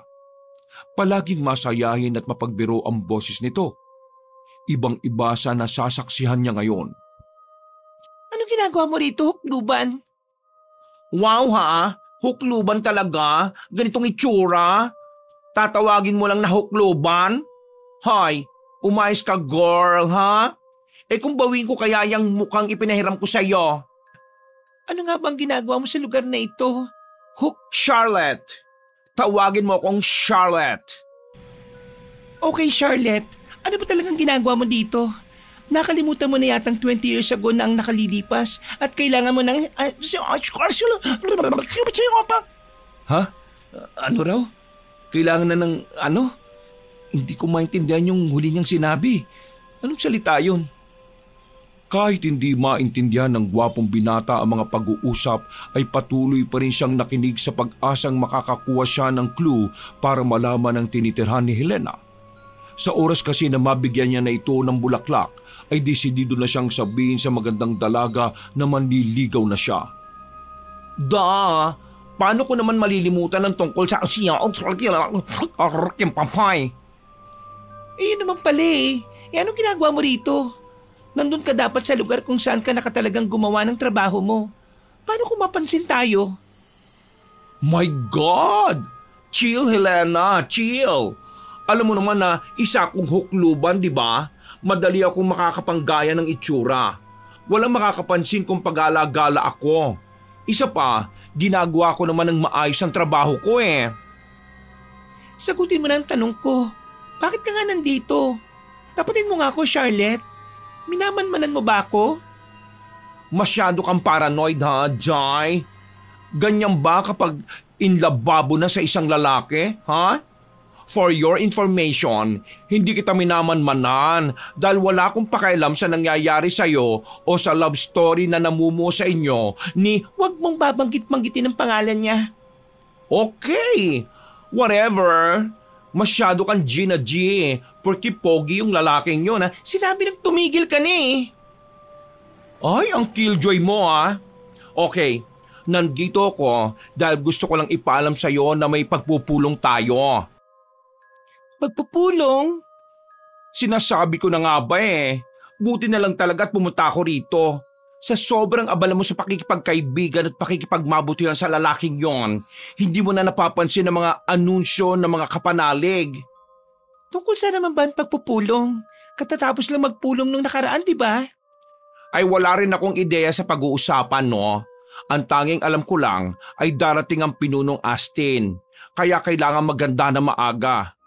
Palaging masayahin at mapagbiro ang boses nito. Ibang-iba sa nasasaksihan niya ngayon. Anong ginagawa mo rito, hukluban? Wow ha? Hukluban talaga? Ganitong itsura? Tatawagin mo lang na hukluban? Hay, umayos ka girl ha? Kung bawin ko kaya yung mukhang ipinahiram ko sa'yo. Ano nga bang ginagawa mo sa lugar na ito? Charlotte. Tawagin mo akong Charlotte. Okay, Charlotte. Ano ba talagang ginagawa mo dito? Nakalimutan mo na yatang 20 years ago na ang nakalilipas at kailangan mo ng... Ha? Ano raw? Kailangan na ng ano? Hindi ko maintindihan yung huli niyang sinabi. Anong salita yun? Kahit hindi maintindihan ng gwapong binata ang mga pag-uusap ay patuloy pa rin siyang nakinig sa pag-asang makakakuha siya ng clue para malaman ang tinitirhan ni Helena. Sa oras kasi na mabigyan niya na ito ng bulaklak ay desidido na siyang sabihin sa magandang dalaga na manliligaw na siya. Paano ko naman malilimutan ng tungkol sa siya o pampay? Yun naman pala eh. Anong ginagawa mo rito? Nandun ka dapat sa lugar kung saan ka nakatalagang gumawa ng trabaho mo. Paano kung mapansin tayo? My God! Chill, Helena, chill. Alam mo naman na isa akong hukluban, di ba? Madali akong makakapanggaya ng itsura. Walang makakapansin kung pag-alagala ako. Isa pa, ginagawa ko naman ng maayos ang trabaho ko eh. Sagutin mo na ang tanong ko. Bakit ka nga nandito? Tapatin mo nga ako, Charlotte. Minamanmanan mo ba ako? Masyado kang paranoid ha, Jai? Ganyan ba kapag inlababo na sa isang lalaki, ha? For your information, hindi kita minamanmanan dahil wala akong pakialam sa nangyayari sa'yo o sa love story na namumuo sa inyo ni... Huwag mong babanggit-banggitin ang pangalan niya. Okay, whatever. Masyado kang Gina G. Porque pogi yung lalaking yun ha. Sinabi lang tumigil ka na eh. Ay, ang killjoy mo ha. Okay, nandito ako dahil gusto ko lang ipaalam sa'yo na may pagpupulong tayo. Pagpupulong? Sinasabi ko na nga ba eh. Buti na lang talaga at pumunta ako rito. Sa sobrang abala mo sa pakikipagkaibigan at pakikipagmabutihan sa lalaking yon, hindi mo na napapansin ang mga anunsyo ng mga kapanalig. Tungkol saan naman ba ang pagpupulong? Katatapos lang magpulong nung nakaraan, di ba? Ay wala rin akong ideya sa pag-uusapan, no? Ang tanging alam ko lang ay darating ang pinunong Astin. Kaya kailangan maganda na maaga.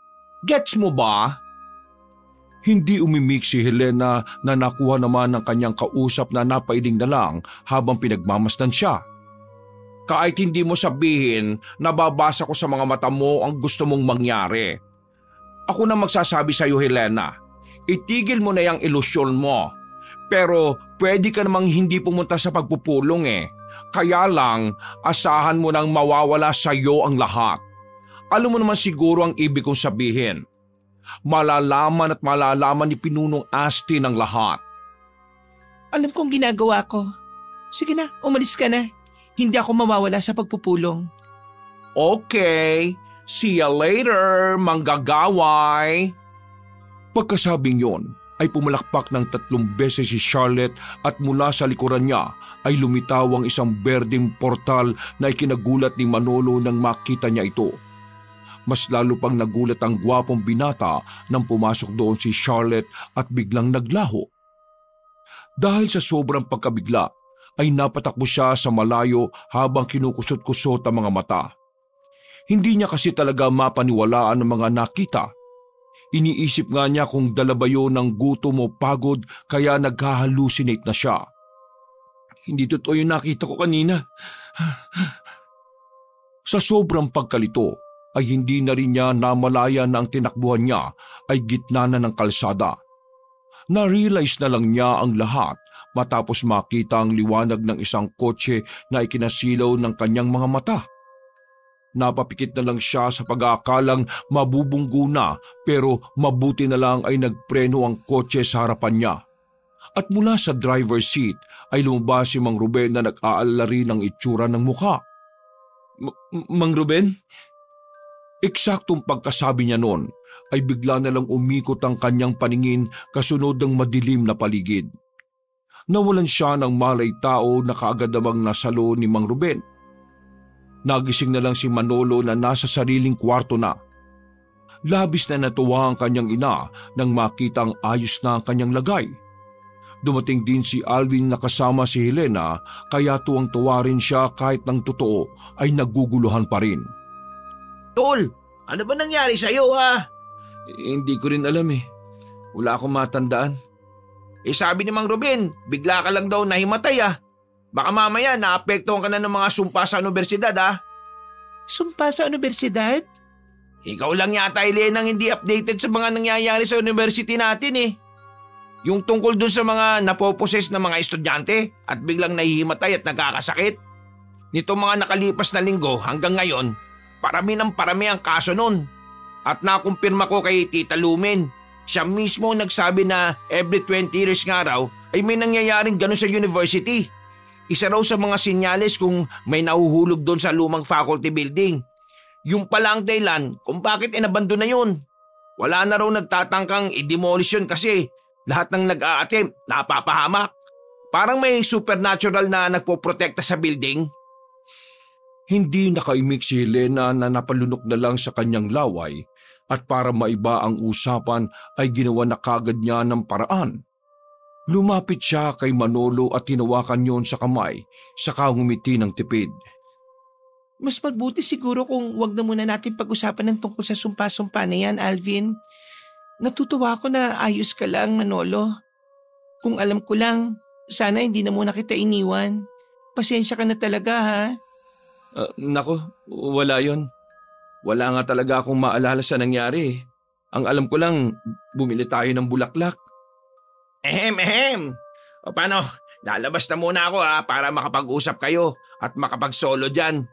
Gets mo ba? Hindi umimik si Helena na nakuha naman ng kanyang kausap na napailing na lang habang pinagmamasdan siya. Kahit hindi mo sabihin, nababasa ko sa mga mata mo ang gusto mong mangyari. Ako na magsasabi sa iyo, Helena. Itigil mo na yung ilusyon mo. Pero pwede ka namang hindi pumunta sa pagpupulong eh. Kaya lang, asahan mo nang mawawala sa iyo ang lahat. Alam mo naman siguro ang ibig kong sabihin. Malalaman at malalaman ni Pinunong Astin ang lahat. Alam kong ginagawa ko. Sige na, umalis ka na. Hindi ako mawawala sa pagpupulong. Okay, see you later, manggagaway. Pagkasabing yon, ay pumalakpak ng 3 beses si Charlotte at mula sa likuran niya ay lumitaw ang isang berdeng portal na ikinagulat ni Manolo nang makita niya ito. Mas lalo pang nagulat ang gwapong binata nang pumasok doon si Charlotte at biglang naglaho. Dahil sa sobrang pagkabigla ay napatakbo siya sa malayo habang kinukusot-kusot ang mga mata. Hindi niya kasi talaga mapaniwalaan ang mga nakita. Iniisip nga niya kung dala ba yun ng gutom o pagod kaya naghahalusinate na siya. Hindi totoo yung nakita ko kanina. Sa sobrang pagkalito ay hindi na rin niya namalaya na ang tinakbuhan niya ay gitna na ng kalsada. Na-realize na lang niya ang lahat matapos makita ang liwanag ng isang kotse na ikinasilaw ng kanyang mga mata. Napapikit na lang siya sa pag-aakalang mabubunggo na pero mabuti na lang ay nagpreno ang kotse sa harapan niya. At mula sa driver's seat ay lumabas si Mang Ruben na nag-aalala rin ng itsura ng mukha. Mang Ruben? Eksaktong pagkasabi niya noon ay bigla na lang umikot ang kanyang paningin kasunod ng madilim na paligid. Nawalan siya ng malay tao na kaagad namang nasalo ni Mang Ruben. Nagising na lang si Manolo na nasa sariling kwarto na. Labis na natuwa ang kanyang ina nang makita ang ayos na ang kanyang lagay. Dumating din si Alvin na kasama si Helena kaya tuwang-tuwa rin siya kahit ng totoo ay naguguluhan pa rin. Tol, ano ba nangyari sa'yo ha? Hindi ko rin alam eh. Wala akong matandaan. Sabi ni Mang Ruben, bigla ka lang daw nahimatay Baka mamaya naapektuhan ka na ng mga sumpa sa universidad Sumpa sa universidad? Ikaw lang yata, Helena, ang hindi updated sa mga nangyayari sa university natin Yung tungkol dun sa mga napoposes na mga estudyante at biglang nahihimatay at nagkakasakit. Nito mga nakalipas na linggo hanggang ngayon, parami ng parami ang kaso nun. At nakumpirma ko kay Tita Lumen. Siya mismo nagsabi na every 20 years nga raw ay may nangyayaring gano'n sa university. Isa raw sa mga sinyales kung may nahuhulog doon sa lumang faculty building. Yung pala ang dahilan kung bakit inabandon na yun. Wala na raw nagtatangkang i-demolish yun kasi lahat ng nag-a-attempt napapahamak. Parang may supernatural na nagpoprotekta sa building. Hindi nakaimik si Helena na napalunok na lang sa kanyang laway at para maiba ang usapan ay ginawa na kagad niya ng paraan. Lumapit siya kay Manolo at tinawakan yon sa kamay, saka ngumiti ng tipid. Mas mabuti siguro kung wag na muna natin pag-usapan ng tungkol sa sumpa-sumpa na yan, Alvin. Natutuwa ako na ayos ka lang, Manolo. Kung alam ko lang, sana hindi na muna kita iniwan. Pasensya ka na talaga, ha? Nako, wala yon. Wala nga talaga akong maalala sa nangyari. Ang alam ko lang, bumili tayo ng bulaklak. Ehem. O paano, lalabas na muna ako para makapag-usap kayo at makapag-solo dyan.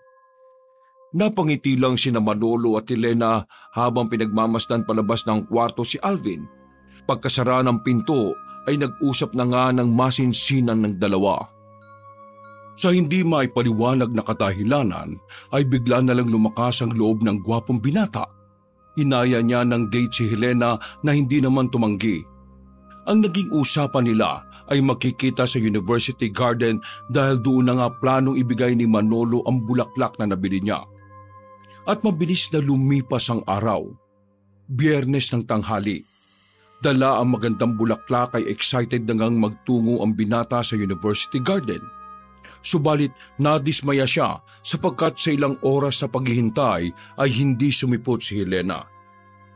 Napangiti lang sina Manolo at Elena habang pinagmamasdan palabas ng kwarto si Alvin. Pagkasara ng pinto ay nag-usap na nga ng masinsinan ng dalawa. Sa hindi maipaliwanag na kadahilanan ay bigla na lang lumakas ang loob ng gwapong binata. Inaya niya ng date si Helena na hindi naman tumanggi. Ang naging usapan nila ay makikita sa University Garden dahil doon na nga planong ibigay ni Manolo ang bulaklak na nabili niya. At mabilis na lumipas ang araw. Biyernes ng tanghali. Dala ang magandang bulaklak ay excited na ngang magtungo ang binata sa University Garden. Subalit nadismaya siya sapagkat sa ilang oras sa paghihintay ay hindi sumipot si Helena.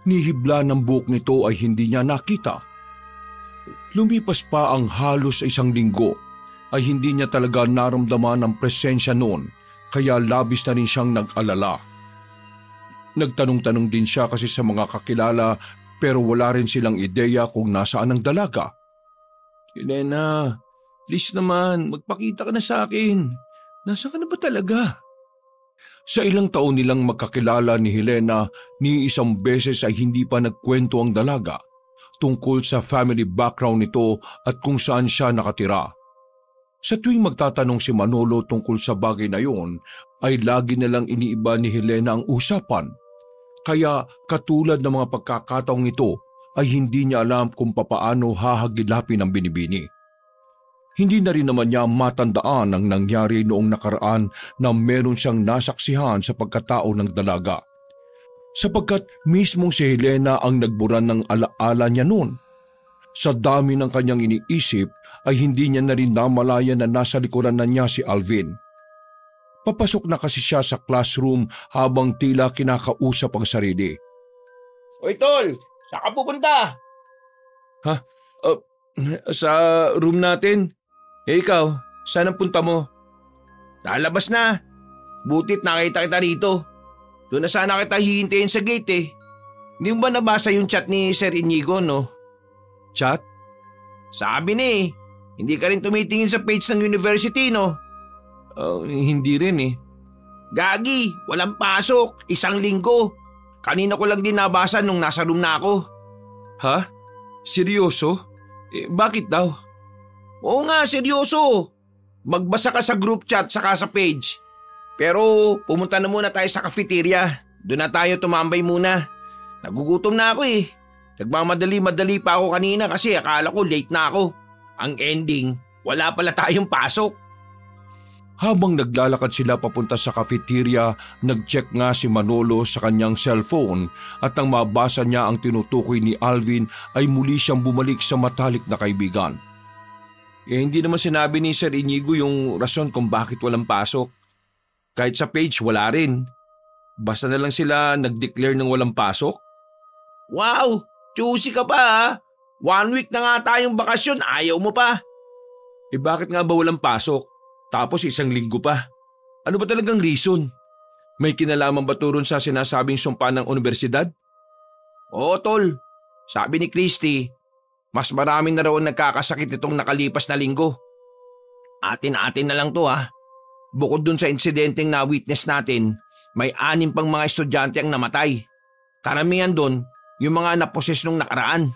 Nihibla ng buhok nito ay hindi niya nakita. Lumipas pa ang halos 1 linggo ay hindi niya talaga naramdaman ang presensya noon kaya labis na rin siyang nag-alala. Nagtanong-tanong din siya kasi sa mga kakilala pero wala rin silang ideya kung nasaan ang dalaga. Helena, please naman, magpakita ka na sa akin. Nasaan ka na ba talaga? Sa ilang taon nilang magkakilala ni Helena, ni isang beses ay hindi pa nagkwento ang dalaga tungkol sa family background nito at kung saan siya nakatira. Sa tuwing magtatanong si Manolo tungkol sa bagay na yon, ay lagi na lang iniiba ni Helena ang usapan. Kaya katulad ng mga pagkakataong ito ay hindi niya alam kung papaano hahagilapin ang binibini. Hindi na rin naman niya matandaan ang nangyari noong nakaraan na meron siyang nasaksihan sa pagkatao ng dalaga. Sapagkat mismong si Helena ang nagburan ng alaala niya noon. Sa dami ng kanyang iniisip ay hindi niya na rin namalaya na nasa likuran na niya si Alvin. Papasok na kasi siya sa classroom habang tila kinakausap ang sarili. Hoy tol, saan ka pupunta? Sa room natin. Ikaw, saan ang punta mo? Lalabas na. Butit nakita kita rito. Doon na sana kita hihintayin sa gate eh. Hindi mo ba nabasa yung chat ni Sir Inigo, no? Chat? Sabi na eh, hindi ka rin tumitingin sa page ng university, no? Hindi rin eh. Gagi, walang pasok, 1 linggo. Kanina ko lang din nabasa nung nasa room na ako. Ha? Seryoso? Bakit daw? Oo nga, seryoso. Magbasa ka sa group chat saka sa page. Pero pumunta na muna tayo sa cafeteria. Doon na tayo tumambay muna. Nagugutom na ako eh. Nagmamadali-madali pa ako kanina kasi akala ko late na ako. Ang ending, wala pala tayong pasok. Habang naglalakad sila papunta sa cafeteria, nag-check nga si Manolo sa kanyang cellphone at nang mabasa niya ang tinutukoy ni Alvin ay muli siyang bumalik sa matalik na kaibigan. Hindi naman sinabi ni Sir Inigo yung rason kung bakit walang pasok. Kahit sa page wala rin. Basta na lang sila nag-declare ng walang pasok. Wow! Choosy ka pa ha! 1 week na nga tayong bakasyon, ayaw mo pa. Bakit nga ba walang pasok? Tapos 1 linggo pa. Ano ba talagang reason? May kinalaman ba turon sa sinasabing sumpa ng universidad? Oo tol, sabi ni Christy, mas maraming na raw nagkakasakit itong nakalipas na linggo. Atin-atin na lang to ha. Bukod dun sa insidenteng na-witness natin, may 6 pang mga estudyante ang namatay. Karamihan dun, yung mga naposes nung nakaraan.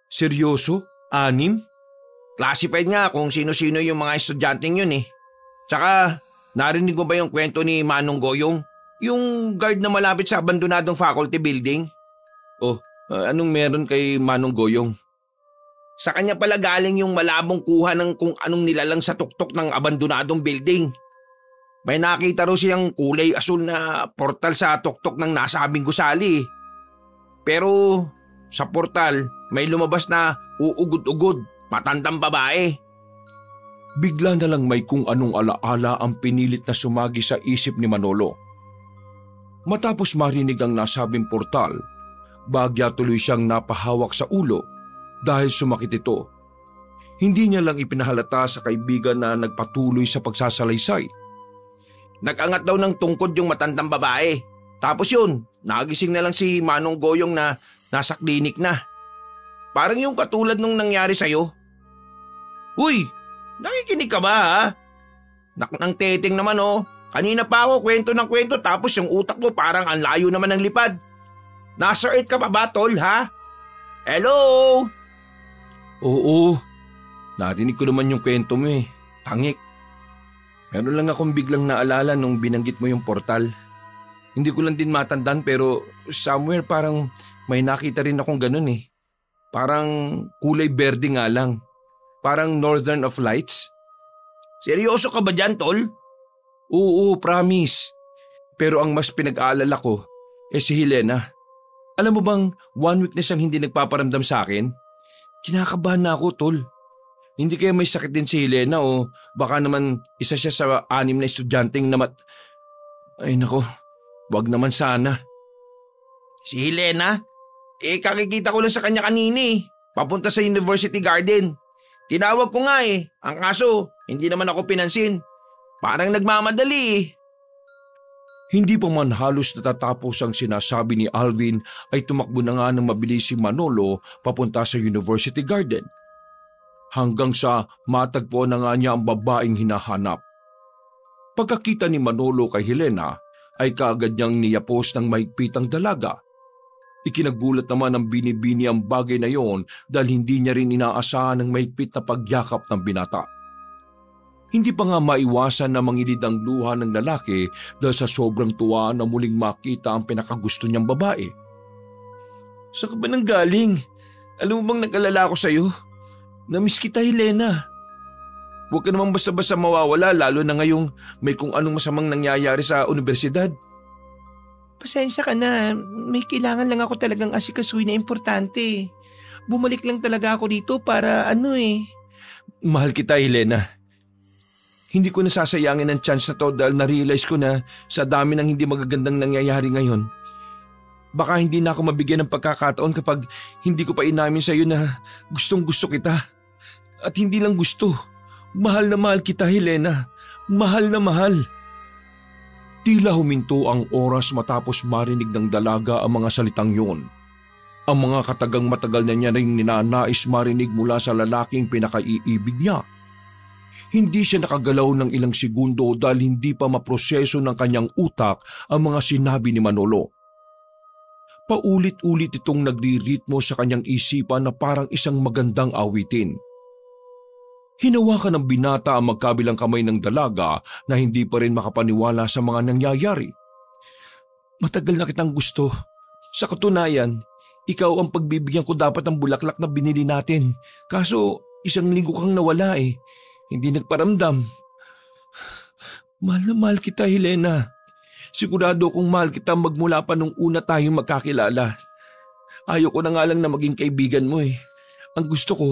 Seryoso? 6? Classified nga kung sino-sino yung mga estudyanteng yun eh. Tsaka, narinig mo ba yung kwento ni Manong Goyong? Yung guard na malapit sa abandonadong faculty building? Anong meron kay Manong Goyong? Sa kanya pala galing yung malabong kuha ng kung anong nilalang sa tuktok ng abandonadong building. May nakita raw siyang kulay asul na portal sa tuktok ng nasabing gusali. Pero sa portal may lumabas na uugod-ugod, matandang babae. Bigla na lang may kung anong alaala ang pinilit na sumagi sa isip ni Manolo. Matapos marinig ang nasabing portal, bagya tuloy siyang napahawak sa ulo dahil sumakit ito. Hindi niya lang ipinahalata sa kaibigan na nagpatuloy sa pagsasalaysay. Nag-angat daw ng tungkod yung matandang babae. Tapos yun, nagising na lang si Manong Goyong na nasa klinik na. Parang yung katulad nung nangyari sa'yo. Uy, nakikinig ka ba ha? Ng teteng naman oh. Kanina pa ako kwento ng kwento tapos yung utak mo parang ang layo naman ng lipad. Nasa earth ka pa ba tol ha? Hello? Oo, narinig ko naman yung kwento mo eh. Tangik. Meron lang akong biglang naalala nung binanggit mo yung portal. Hindi ko lang din matandaan pero somewhere parang may nakita rin akong ganun eh. Parang kulay berde nga lang. Parang Northern of Lights. Seryoso ka ba dyan tol? Oo, promise. Pero ang mas pinag-aalala ko si Helena. Alam mo bang 1 week na siyang hindi nagpaparamdam sa akin? Kinakabahan na ako, tol. Hindi kaya may sakit din si Helena o baka naman isa siya sa 6 na estudyanteng Ay nako, wag naman sana. Si Helena? Kakikita ko lang sa kanya kanina eh. Papunta sa University Garden. Tinawag ko nga eh. Ang kaso, hindi naman ako pinansin. Parang nagmamadali eh. Hindi pa man halos natatapos ang sinasabi ni Alvin ay tumakbo na nga ng mabilis si Manolo papunta sa University Garden. Hanggang sa matagpo na nga niya ang babaeng hinahanap. Pagkakita ni Manolo kay Helena ay kaagad niyang niyapos ng mahigpitang dalaga. Ikinagulat naman ng binibini ang bagay na yon dahil hindi niya rin inaasahan ng mahigpit na pagyakap ng binata. Hindi pa nga maiwasan na mangilid ang luha ng lalaki dahil sa sobrang tuwa na muling makita ang pinakagusto niyang babae. Saan ka ba nang galing? Alam mo bang nag-alala ako sa'yo? Namiss kita, Helena. Huwag ka namang basta-basta mawawala lalo na ngayong may kung anong masamang nangyayari sa universidad. Pasensya ka na. May kailangan lang ako talagang asikasuhin na importante. Bumalik lang talaga ako dito para Mahal kita, Helena. Hindi ko nasasayangin ang chance na to dahil na-realize ko na sa dami ng hindi magagandang nangyayari ngayon. Baka hindi na ako mabigyan ng pagkakataon kapag hindi ko pa inamin sa iyo na gustong gusto kita. At hindi lang gusto. Mahal na mahal kita, Helena. Mahal na mahal. Tila huminto ang oras matapos marinig ng dalaga ang mga salitang yun. Ang mga katagang matagal na niya rin ninanais marinig mula sa lalaking pinakaiibig niya. Hindi siya nakagalaw ng ilang segundo dahil hindi pa maproseso ng kanyang utak ang mga sinabi ni Manolo. Paulit-ulit itong nagriritmo sa kanyang isipan na parang isang magandang awitin. Hinawakan ng binata ang magkabilang kamay ng dalaga na hindi pa rin makapaniwala sa mga nangyayari. Matagal na kitang gusto. Sa katunayan, ikaw ang pagbibigyan ko dapat ng bulaklak na binili natin. Kaso 1 linggo kang nawala eh. Hindi nagparamdam. Mahal na mahal kita, Helena. Sigurado kong mahal kita magmula pa nung una tayong magkakilala. Ayoko na nga lang na maging kaibigan mo eh. Ang gusto ko,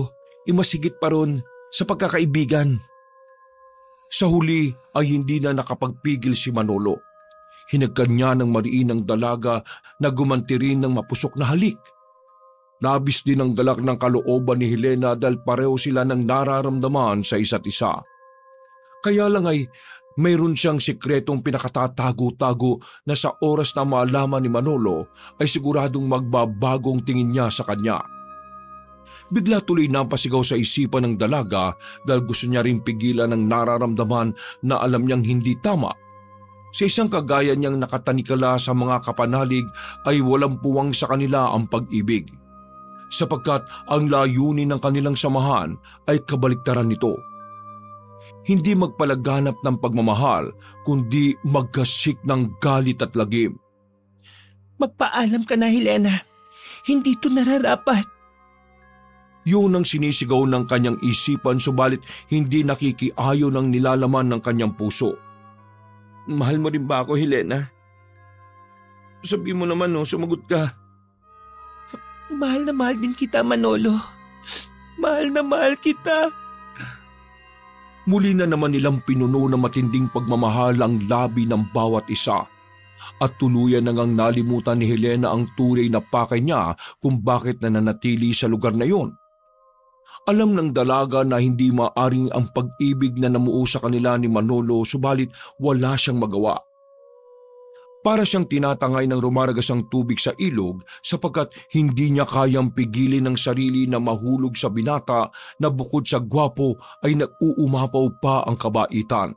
masigit pa ron sa pagkakaibigan. Sa huli ay hindi na nakapagpigil si Manolo. Hinagkan niya ng mariin ang dalaga na gumanti rin ng mapusok na halik. Labis din ang galak ng kalooban ni Helena dahil pareho sila ng nararamdaman sa isa't isa. Kaya lang ay mayroon siyang sikretong pinakatatago-tago na sa oras na malaman ni Manolo ay siguradong magbabagong tingin niya sa kanya. Bigla tuloy na pasigaw sa isipan ng dalaga dahil gusto niya rin pigilan ang nararamdaman na alam niyang hindi tama. Sa isang kagaya niyang nakatanikala sa mga kapanalig ay walang puwang sa kanila ang pag-ibig. Sapagkat ang layunin ng kanilang samahan ay kabaliktaran nito. Hindi magpalaganap ng pagmamahal kundi magkasik ng galit at lagim. Magpaalam ka na, Helena. Hindi to nararapat. Yun ang sinisigaw ng kanyang isipan subalit hindi nakikiayo ng nilalaman ng kanyang puso. Mahal mo rin ba ako, Helena? Sabi mo naman sumagot ka. Mahal na mahal din kita, Manolo. Mahal na mahal kita. Muli na naman nilang pinuno ng matinding pagmamahal ang labi ng bawat isa. At tuluyan na ngang nalimutan ni Helena ang tunay na pakay niya kung bakit nananatili sa lugar na yon. Alam ng dalaga na hindi maaring ang pag-ibig na namuo sa kanila ni Manolo subalit wala siyang magawa. Para siyang tinatangay ng rumaragasang tubig sa ilog sapagkat hindi niya kayang pigilin ng sarili na mahulog sa binata na bukod sa gwapo ay nag-uumapaw pa ang kabaitan.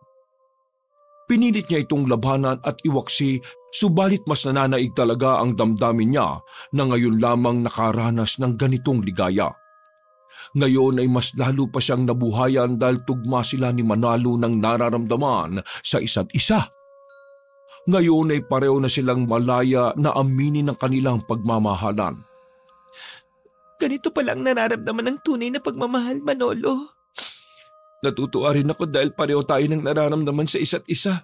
Pinilit niya itong labanan at iwaksi, subalit mas nananaig talaga ang damdamin niya na ngayon lamang nakaranas ng ganitong ligaya. Ngayon ay mas lalo pa siyang nabuhayan dahil tugma sila ni Manalo ng nararamdaman sa isa't isa. Ngayon ay pareho na silang malaya na aminin ng kanilang pagmamahalan. Ganito palang nararamdaman ng tunay na pagmamahal, Manolo. Natutuwa rin ako dahil pareho tayo ng nararamdaman sa isa't isa.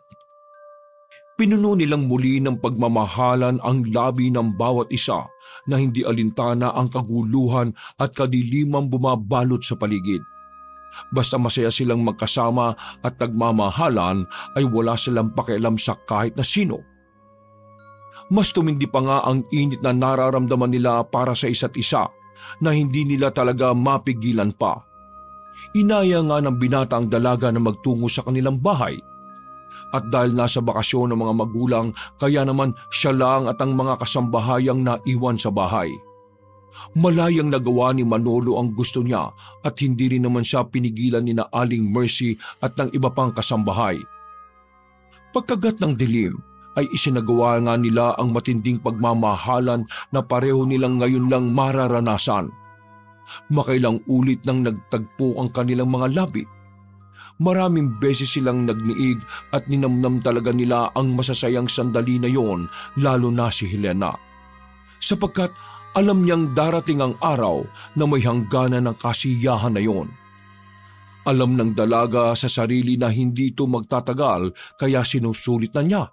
Pinuno nilang muli ng pagmamahalan ang labi ng bawat isa na hindi alintana ang kaguluhan at kadilimang bumabalot sa paligid. Basta masaya silang magkasama at nagmamahalan ay wala silang pakialam sa kahit na sino. Mas tumindi pa nga ang init na nararamdaman nila para sa isa't isa na hindi nila talaga mapigilan pa. Inaya nga ng binata ang dalaga na magtungo sa kanilang bahay. At dahil nasa bakasyon ng mga magulang, kaya naman siya lang at ang mga kasambahayang naiwan sa bahay. Malayang nagawa ni Manolo ang gusto niya at hindi rin naman siya pinigilan ni na Aling Mercy at ng iba pang kasambahay. Pagkagat ng dilim, ay isinagawa nga nila ang matinding pagmamahalan na pareho nilang ngayon lang mararanasan. Makailang ulit nang nagtagpo ang kanilang mga labi. Maraming beses silang nagniig at ninamnam talaga nila ang masasayang sandali na yon, lalo na si Helena. Sapagkat alam niyang darating ang araw na may hangganan ng kasiyahan na yon. Alam ng dalaga sa sarili na hindi ito magtatagal kaya sinusulit na niya.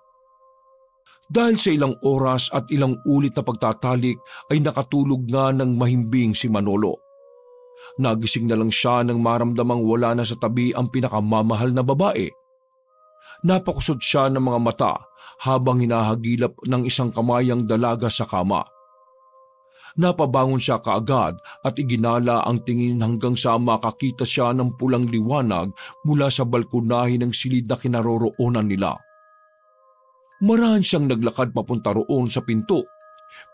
Dahil sa ilang oras at ilang ulit na pagtatalik ay nakatulog nga ng mahimbing si Manolo. Nagising na lang siya nang maramdamang wala na sa tabi ang pinakamamahal na babae. Napakusod siya ng mga mata habang hinahagilap ng isang kamay ang dalaga sa kama. Napabangon siya kaagad at iginala ang tingin hanggang sa makakita siya ng pulang liwanag mula sa balkonahe ng silid na kinaroroonan nila. Marahan siyang naglakad papunta roon sa pinto,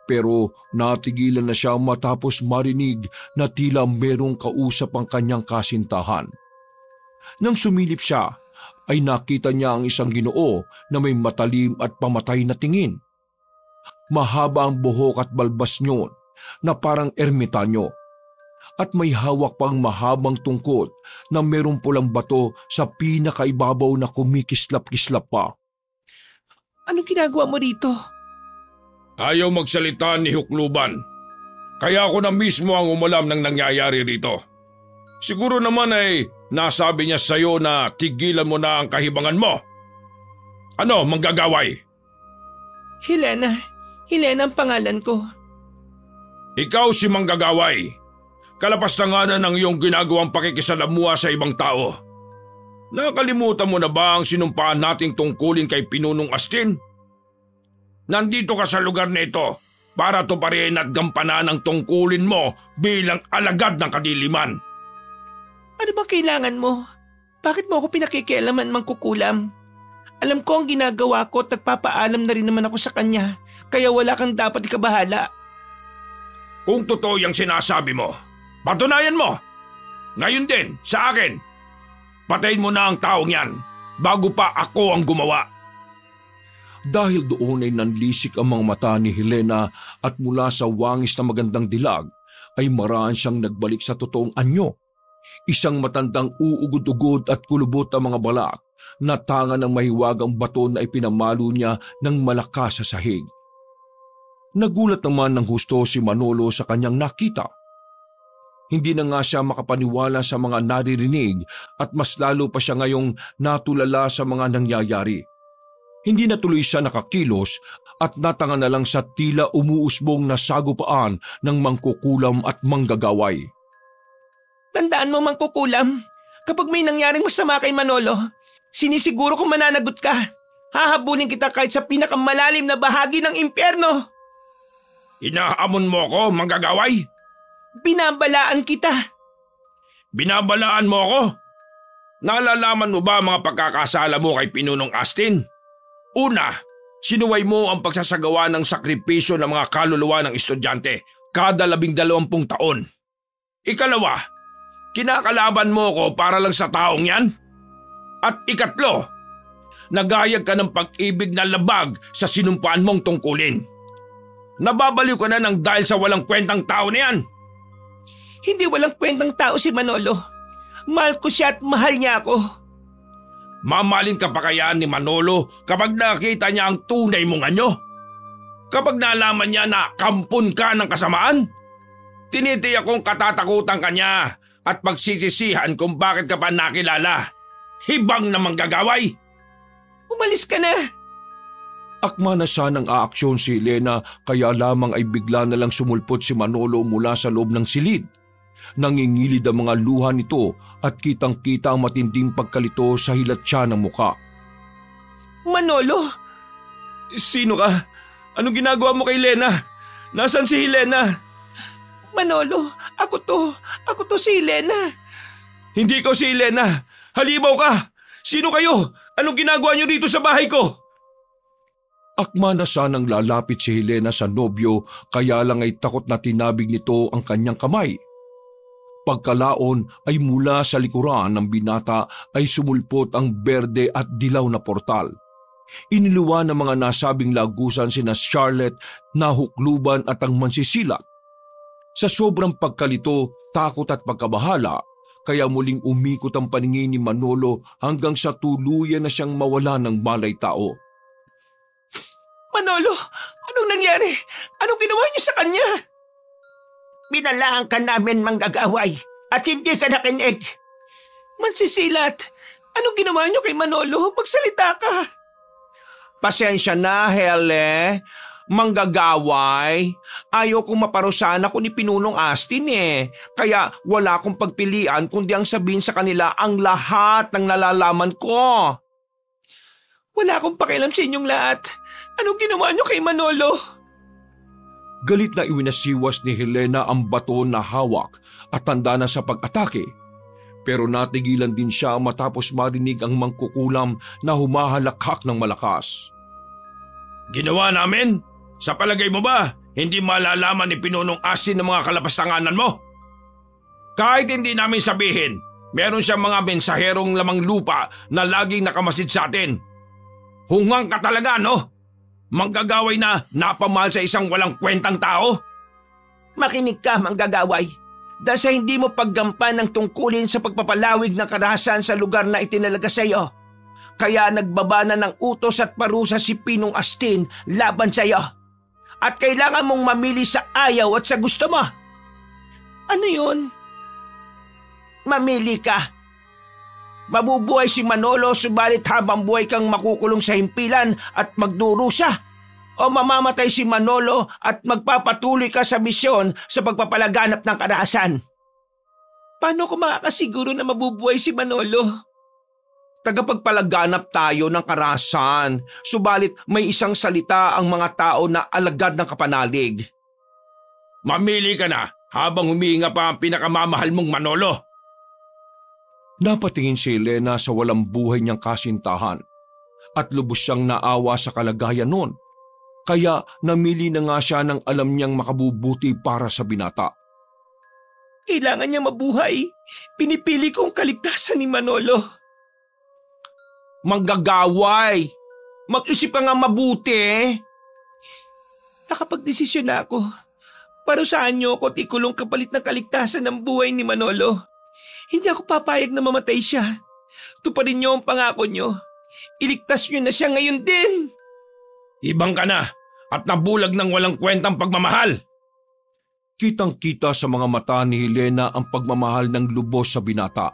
pero natigilan na siya matapos marinig na tila merong kausap ang kanyang kasintahan. Nang sumilip siya, ay nakita niya ang isang Ginoo na may matalim at pamatay na tingin. Mahaba ang buhok at balbas niyon na parang ermitanyo, at may hawak pang mahabang tungkod na merong pulang bato sa pinakaibabaw na kumikislap-kislap pa. Anong ginagawa mo rito? Ayaw magsalita ni Hukluban. Kaya ako na mismo ang umalam ng nangyayari rito. Siguro naman ay nasabi niya sa'yo na tigilan mo na ang kahibangan mo. Ano, manggagaway? Helena ang pangalan ko. Ikaw si manggagaway. Kalapas na nga na ng iyong ginagawang pakikisalamuha sa ibang tao. Nakalimutan mo na ba ang sinumpaan nating tungkulin kay Pinunong Astin? Nandito ka sa lugar na ito para tuparin at gampanan ang tungkulin mo bilang alagad ng kadiliman. Ano bang kailangan mo? Bakit mo ako pinakikialaman, Mangkukulam? Alam ko ang ginagawa ko at nagpapaalam na rin naman ako sa kanya, kaya wala kang dapat ikabahala. Kung totoo yung sinasabi mo, patunayan mo! Ngayon din, sa akin! Patayin mo na ang taong yan bago pa ako ang gumawa. Dahil doon ay nanlisik ang mga mata ni Helena at mula sa wangis na magandang dilag ay maraan siyang nagbalik sa totoong anyo. Isang matandang uugod-ugod at kulubot ang mga balat na tanga ng mahiwagang bato na ipinamalo niya ng malakas sa sahig. Nagulat naman ng husto si Manolo sa kanyang nakita. Hindi na nga siya makapaniwala sa mga naririnig at mas lalo pa siya ngayong natulala sa mga nangyayari. Hindi na tuloy siya nakakilos at natanga na lang sa tila umuusbong na sagupaan ng Mangkukulam at manggagaway. Tandaan mo, Mangkukulam, kapag may nangyaring masama kay Manolo, sinisiguro kong mananagot ka. Hahabulin kita kahit sa pinakamalalim na bahagi ng impyerno. Inahamon mo ako, manggagaway? Binabalaan kita. Binabalaan mo ako? Nalalaman mo ba ang mga pagkakasala mo kay Pinunong Astin? Una, Sinuway mo ang pagsasagawa ng sakripisyo ng mga kaluluwa ng estudyante kada 12 taon. Ikalawa, kinakalaban mo ko para lang sa taong yan? At ikatlo, nagayag ka ng pag-ibig na labag sa sinumpaan mong tungkulin. Nababaliw ka na ng dahil sa walang kwentang tao na yan. Hindi walang kwentang tao si Manolo. Mahal ko siya at mahal niya ako. Mamahalin ka pa kaya ni Manolo kapag nakita niya ang tunay mong anyo? Kapag nalaman niya na kampon ka ng kasamaan? Tinitiyak kong katatakutan ka niya at pagsisisihan kung bakit ka pa nakilala. Hibang na manggagaway! Umalis ka na! Akma na siya ng aaksyon si Elena kaya lamang ay bigla na lang sumulpot si Manolo mula sa loob ng silid. Nangingilid ang mga luha nito at kitang-kita ang matinding pagkalito sa hilat siya ng muka. Manolo! Sino ka? Anong ginagawa mo kay Helena? Nasaan si Helena? Manolo, ako to si Helena. Hindi ko si Helena. Halimaw ka! Sino kayo? Anong ginagawa niyo dito sa bahay ko? Akma na siya nang lalapit si Helena sa nobyo kaya lang ay takot na tinabig nito ang kanyang kamay. Pagkalaon ay mula sa likuran ng binata ay sumulpot ang berde at dilaw na portal. Iniluwa ng mga nasabing lagusan sina Charlotte, Nahukluban at ang Mansisilat. Sa sobrang pagkalito, takot at pagkabahala, kaya muling umikot ang paningin ni Manolo hanggang sa tuluyan na siyang mawala ng malay tao. Manolo, anong nangyari? Anong ginawa niyo sa kanya? Binalaan ka namin manggagaway at hindi ka nakinig. Mansisilat, anong ginawa niyo kay Manolo? Magsalita ka. Pasensya na, Hele. Manggagaway. Ayaw kong maparusahan ako ni Pinunong Astin eh. Kaya wala akong pagpilian kundi ang sabihin sa kanila ang lahat ng nalalaman ko. Wala akong pakialam sa inyong lahat. Anong ginawa niyo kay Manolo? Galit na iwinasiwas ni Helena ang bato na hawak at tanda na sa pag-atake. Pero natigilan din siya matapos marinig ang mangkukulam na humahalakhak ng malakas. Ginawa namin? Sa palagay mo ba, hindi malalaman ni Pinunong Astin ng mga kalapastanganan mo? Kahit hindi namin sabihin, meron siyang mga mensaherong lamang lupa na laging nakamasid sa atin. Hungang ka talaga, no? Manggagaway na napamahal sa isang walang kwentang tao? Makinig ka, manggagaway. Dahil sa hindi mo paggampan ng tungkulin sa pagpapalawig ng karahasan sa lugar na itinalaga sa iyo. Kaya nagbaba na ng utos at parusa si Pinong Astin laban sa iyo. At kailangan mong mamili sa ayaw at sa gusto mo. Ano yun? Mamili ka. Mabubuhay si Manolo subalit habang buhay kang makukulong sa himpilan at magdurusa. O mamamatay si Manolo at magpapatuloy ka sa misyon sa pagpapalaganap ng karahasan. Paano ko makakasiguro na mabubuhay si Manolo? Tagapagpalaganap tayo ng karahasan, subalit may isang salita ang mga tao na alagad ng kapanalig. Mamili ka na habang humihinga pa ang pinakamamahal mong Manolo. Napatingin si Helena sa walang buhay niyang kasintahan at lubos siyang naawa sa kalagayan noon. Kaya namili na nga siya ng alam niyang makabubuti para sa binata. Kailangan niya mabuhay. Pinipili ko ang kaligtasan ni Manolo. Manggagaway! Mag-isip ka nga mabuti. Nakapagdesisyon na ako. Parusahan niyo ako at ikulong kapalit ng kaligtasan ng buhay ni Manolo. Hindi ako papayag na mamatay siya. Tuparin niyo ang pangako niyo. Iligtas niyo na siya ngayon din. Ibang ka na at nabulag ng walang kwentang pagmamahal. Kitang-kita sa mga mata ni Helena ang pagmamahal ng lubos sa binata.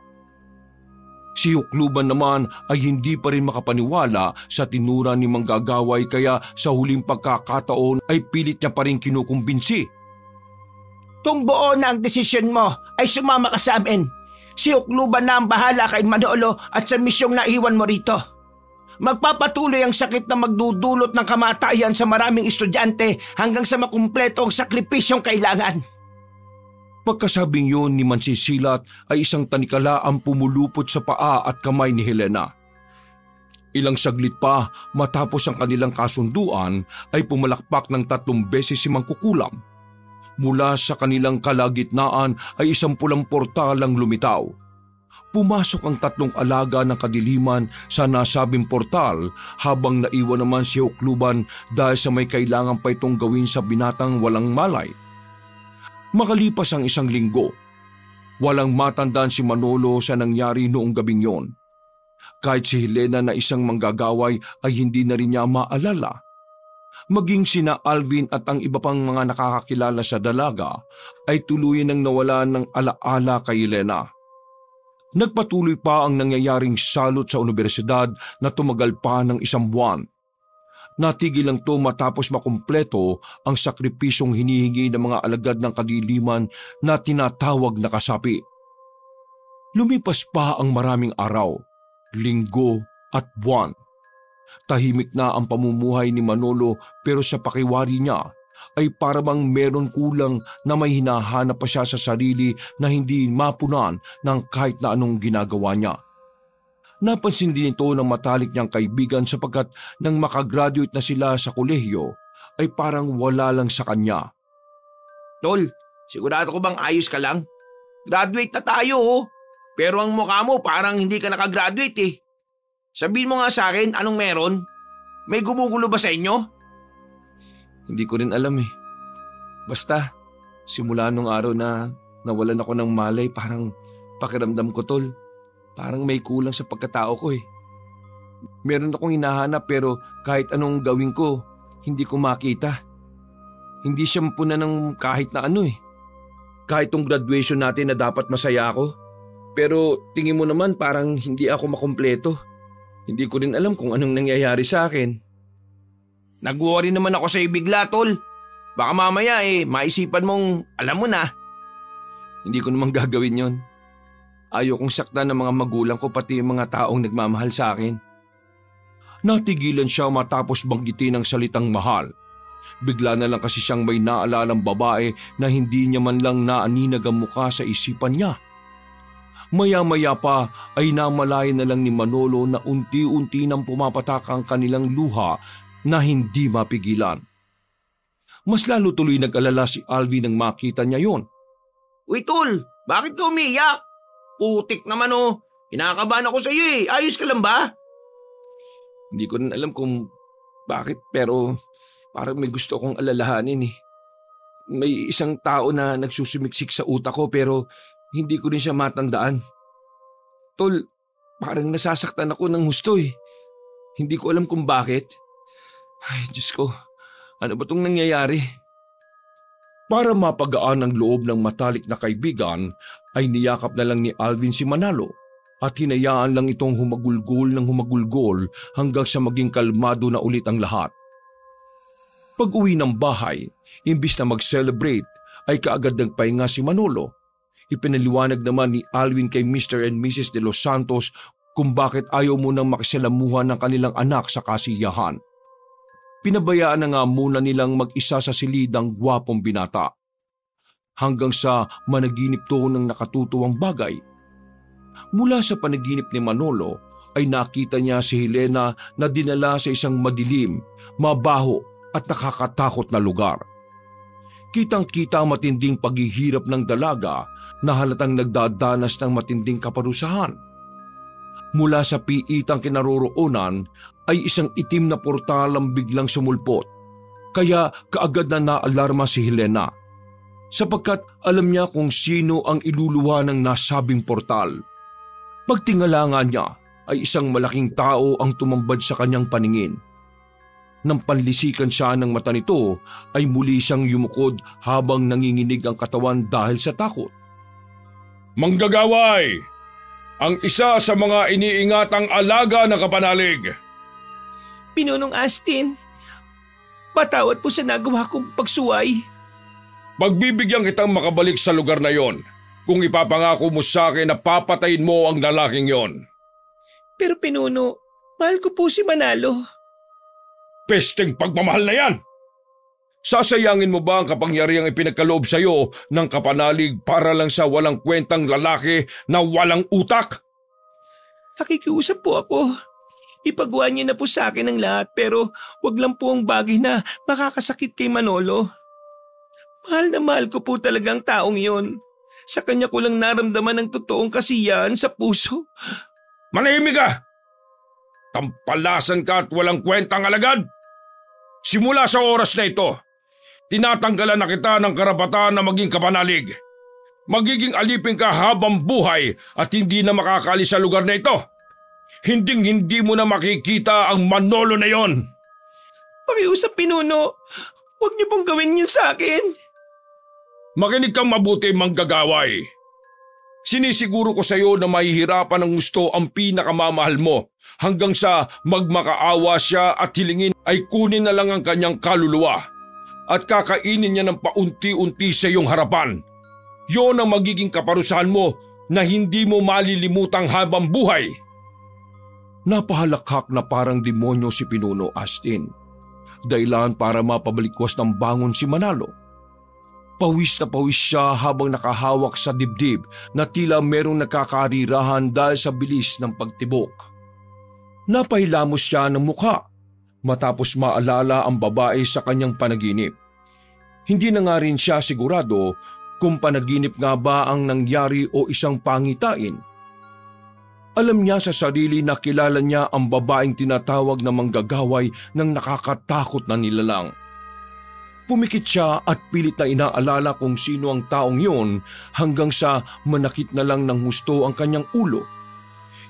Si Hukluban naman ay hindi pa rin makapaniwala sa tinura ni Manggagaway kaya sa huling pagkakataon ay pilit niya pa rin kinukumbinsi. Kung buo na ang desisyon mo ay sumama ka sa amin. Si Hukluban na ang bahala kay Manolo at sa misyong naiwan mo rito. Magpapatuloy ang sakit na magdudulot ng kamatayan sa maraming estudyante hanggang sa makumpleto ang sakripisyong kailangan. Pagkasabing yun ni Mansisilat ay isang tanikala ang pumulupot sa paa at kamay ni Helena. Ilang saglit pa matapos ang kanilang kasunduan ay pumalakpak ng 3 beses si Mangkukulam. Mula sa kanilang kalagitnaan ay isang pulang portal ang lumitaw. Pumasok ang 3 alaga ng kadiliman sa nasabing portal habang naiwan naman si Hukluban dahil sa may kailangan pa itong gawin sa binatang walang malay. Makalipas ang 1 linggo, walang matandaan si Manolo sa nangyari noong gabing yon. Kahit si Helena na isang manggagaway ay hindi na rin niya maalala. Maging sina Alvin at ang iba pang mga nakakakilala sa dalaga ay tuluyan ng nawala ng alaala kay Helena. Nagpatuloy pa ang nangyayaring salot sa universidad na tumagal pa ng 1 buwan. Natigil lang to matapos makumpleto ang sakripisyong hinihingi ng mga alagad ng kadiliman na tinatawag na kasapi. Lumipas pa ang maraming araw, linggo at buwan. Tahimik na ang pamumuhay ni Manolo pero sa pakiwari niya ay parang meron kulang na may hinahanap pa siya sa sarili na hindi mapunan ng kahit na anong ginagawa niya. Napansin din ito ng matalik niyang kaibigan sapagkat nang makagraduate na sila sa kolehiyo ay parang wala lang sa kanya. Tol, sigurado ko bang ayos ka lang? Graduate na tayo oh. Pero ang mukha mo parang hindi ka nakagraduate eh. Sabihin mo nga sa akin anong meron? May gumugulo ba sa inyo? Hindi ko rin alam eh. Basta, simula nung araw na nawalan ako ng malay, parang pakiramdam ko tol. Parang may kulang sa pagkatao ko eh. Meron akong hinahanap pero kahit anong gawin ko, hindi ko makita. Hindi siya mapuna ng kahit na ano eh. Kahit tong graduation natin na dapat masaya ako. Pero tingin mo naman parang hindi ako makumpleto. Hindi ko rin alam kung anong nangyayari sa akin. Nag-worry naman ako sa bigla, tol. Baka mamaya maisipan mong alam mo na. Hindi ko naman gagawin yon. Ayokong saktan ng mga magulang ko pati yung mga taong nagmamahal sa akin. Natigilan siya matapos banggitin ang salitang mahal. Bigla na lang kasi siyang may naalalang babae na hindi niya man lang naaninag ang mukha sa isipan niya. Maya-maya pa ay namalayan na lang ni Manolo na unti-unti nang pumapatak ang kanilang luha na hindi mapigilan. Mas lalo tuloy nag-alala si Alvin nang makita niya yon. Uy tol, bakit ka umiyak? Putik naman oh. Kinakabahan ako sa iyo eh. Ayos ka lang ba? Hindi ko rin alam kung bakit pero parang may gusto akong alalahanin eh. May isang tao na nagsusumiksik sa utak ko pero hindi ko rin siya matandaan. Tol, parang nasasaktan ako ng husto eh. Hindi ko alam kung bakit. Ay, Diyos ko, ano ba itong nangyayari? Para mapagaan ang loob ng matalik na kaibigan, ay niyakap na lang ni Alvin si Manalo at hinayaan lang itong humagulgol ng humagulgol hanggang sa maging kalmado na ulit ang lahat. Pag-uwi ng bahay, imbis na mag-celebrate, ay kaagad nagpahinga si Manolo. Ipinaliwanag naman ni Alvin kay Mr. and Mrs. De Los Santos kung bakit ayaw munang makisalamuhan ng kanilang anak sa kasiyahan. Pinabayaan na nga muna nilang mag-isa sa silidang gwapong binata. Hanggang sa managinip to ng nakatutuwang bagay. Mula sa panaginip ni Manolo ay nakita niya si Helena na dinala sa isang madilim, mabaho at nakakatakot na lugar. Kitang-kita ang matinding paghihirap ng dalaga na halatang nagdadanas ng matinding kaparusahan. Mula sa piitang kinaroroonan ay isang itim na portal ang biglang sumulpot, kaya kaagad na naalarma si Helena, sapagkat alam niya kung sino ang iluluwa ng nasabing portal. Pagtingala nga niya ay isang malaking tao ang tumambad sa kanyang paningin. Nang panlisikan siya ng mata nito ay muli siyang yumukod habang nanginginig ang katawan dahil sa takot. Manggagaway! Ang isa sa mga iniingatang alaga na kapanalig! Pinunong Astin, patawad po sa nagawa kong pagsuway. Pagbibigyan kitang makabalik sa lugar na yon kung ipapangako mo sa akin na papatayin mo ang lalaking yon. Pero Pinuno, mahal ko po si Manalo. Pesteng pagmamahal na yan! Sasayangin mo ba ang kapangyarihang ipinagkaloob sa iyo ng kapanalig para lang sa walang kwentang lalaki na walang utak? Nakikiusap po ako. Ipagawa niyo na po sa akin ang lahat pero wag lang po ang bagay na makakasakit kay Manolo. Mahal na mahal ko po talagang taong yon. Sa kanya ko lang naramdaman ang totoong kasiyahan sa puso. Manahimik ka! Tampalasan ka at walang kwentang alagad! Simula sa oras na ito, tinatanggalan na kita ng karapatan na maging kapanalig. Magiging alipin ka habang buhay at hindi na makakaalis sa lugar na ito. Hinding-hindi mo na makikita ang Manolo na yon. Pakiusap, Pinuno. Huwag niyo pong gawin yun sa akin. Makinig kang mabuti, manggagaway. Sinisiguro ko sa iyo na mahihirapan ng gusto ang pinakamamahal mo hanggang sa magmakaawa siya at hilingin ay kunin na lang ang kanyang kaluluwa at kakainin niya ng paunti-unti sa iyong harapan. Yon ang magiging kaparusahan mo na hindi mo malilimutang habang buhay. Napahalakhak na parang demonyo si Pinuno Astin. Dahilan para mapabalikwas ng bangon si Manalo. Pawis na pawis siya habang nakahawak sa dibdib na tila merong nakakarirahan dahil sa bilis ng pagtibok. Napahilamos siya ng mukha matapos maalala ang babae sa kanyang panaginip. Hindi na nga rin siya sigurado kung panaginip nga ba ang nangyari o isang pangitain. Alam niya sa sarili na kilala niya ang babaeng tinatawag na manggagaway ng nakakatakot na nilalang. Pumikit siya at pilit na inaalala kung sino ang taong yun hanggang sa manakit na lang ng husto ang kanyang ulo.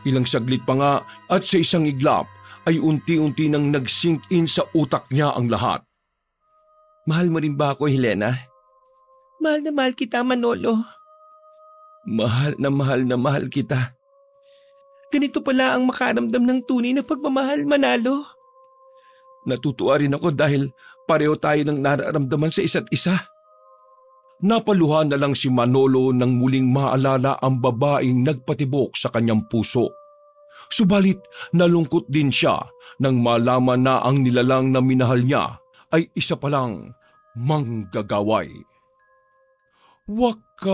Ilang saglit pa nga at sa isang iglap ay unti-unti nang nag-sink in sa utak niya ang lahat. Mahal mo rin ba ako, Helena? Mahal na mahal kita, Manolo. Mahal na mahal kita. Ganito pala ang makaramdam ng tunay na pagmamahal, Manalo. Natutuwa rin ako dahil pareho tayo ng nararamdaman sa isa't isa. Napaluha na lang si Manolo nang muling maalala ang babaeng nagpatibok sa kanyang puso. Subalit nalungkot din siya nang malaman na ang nilalang na minahal niya ay isa palang manggagaway. Wakas!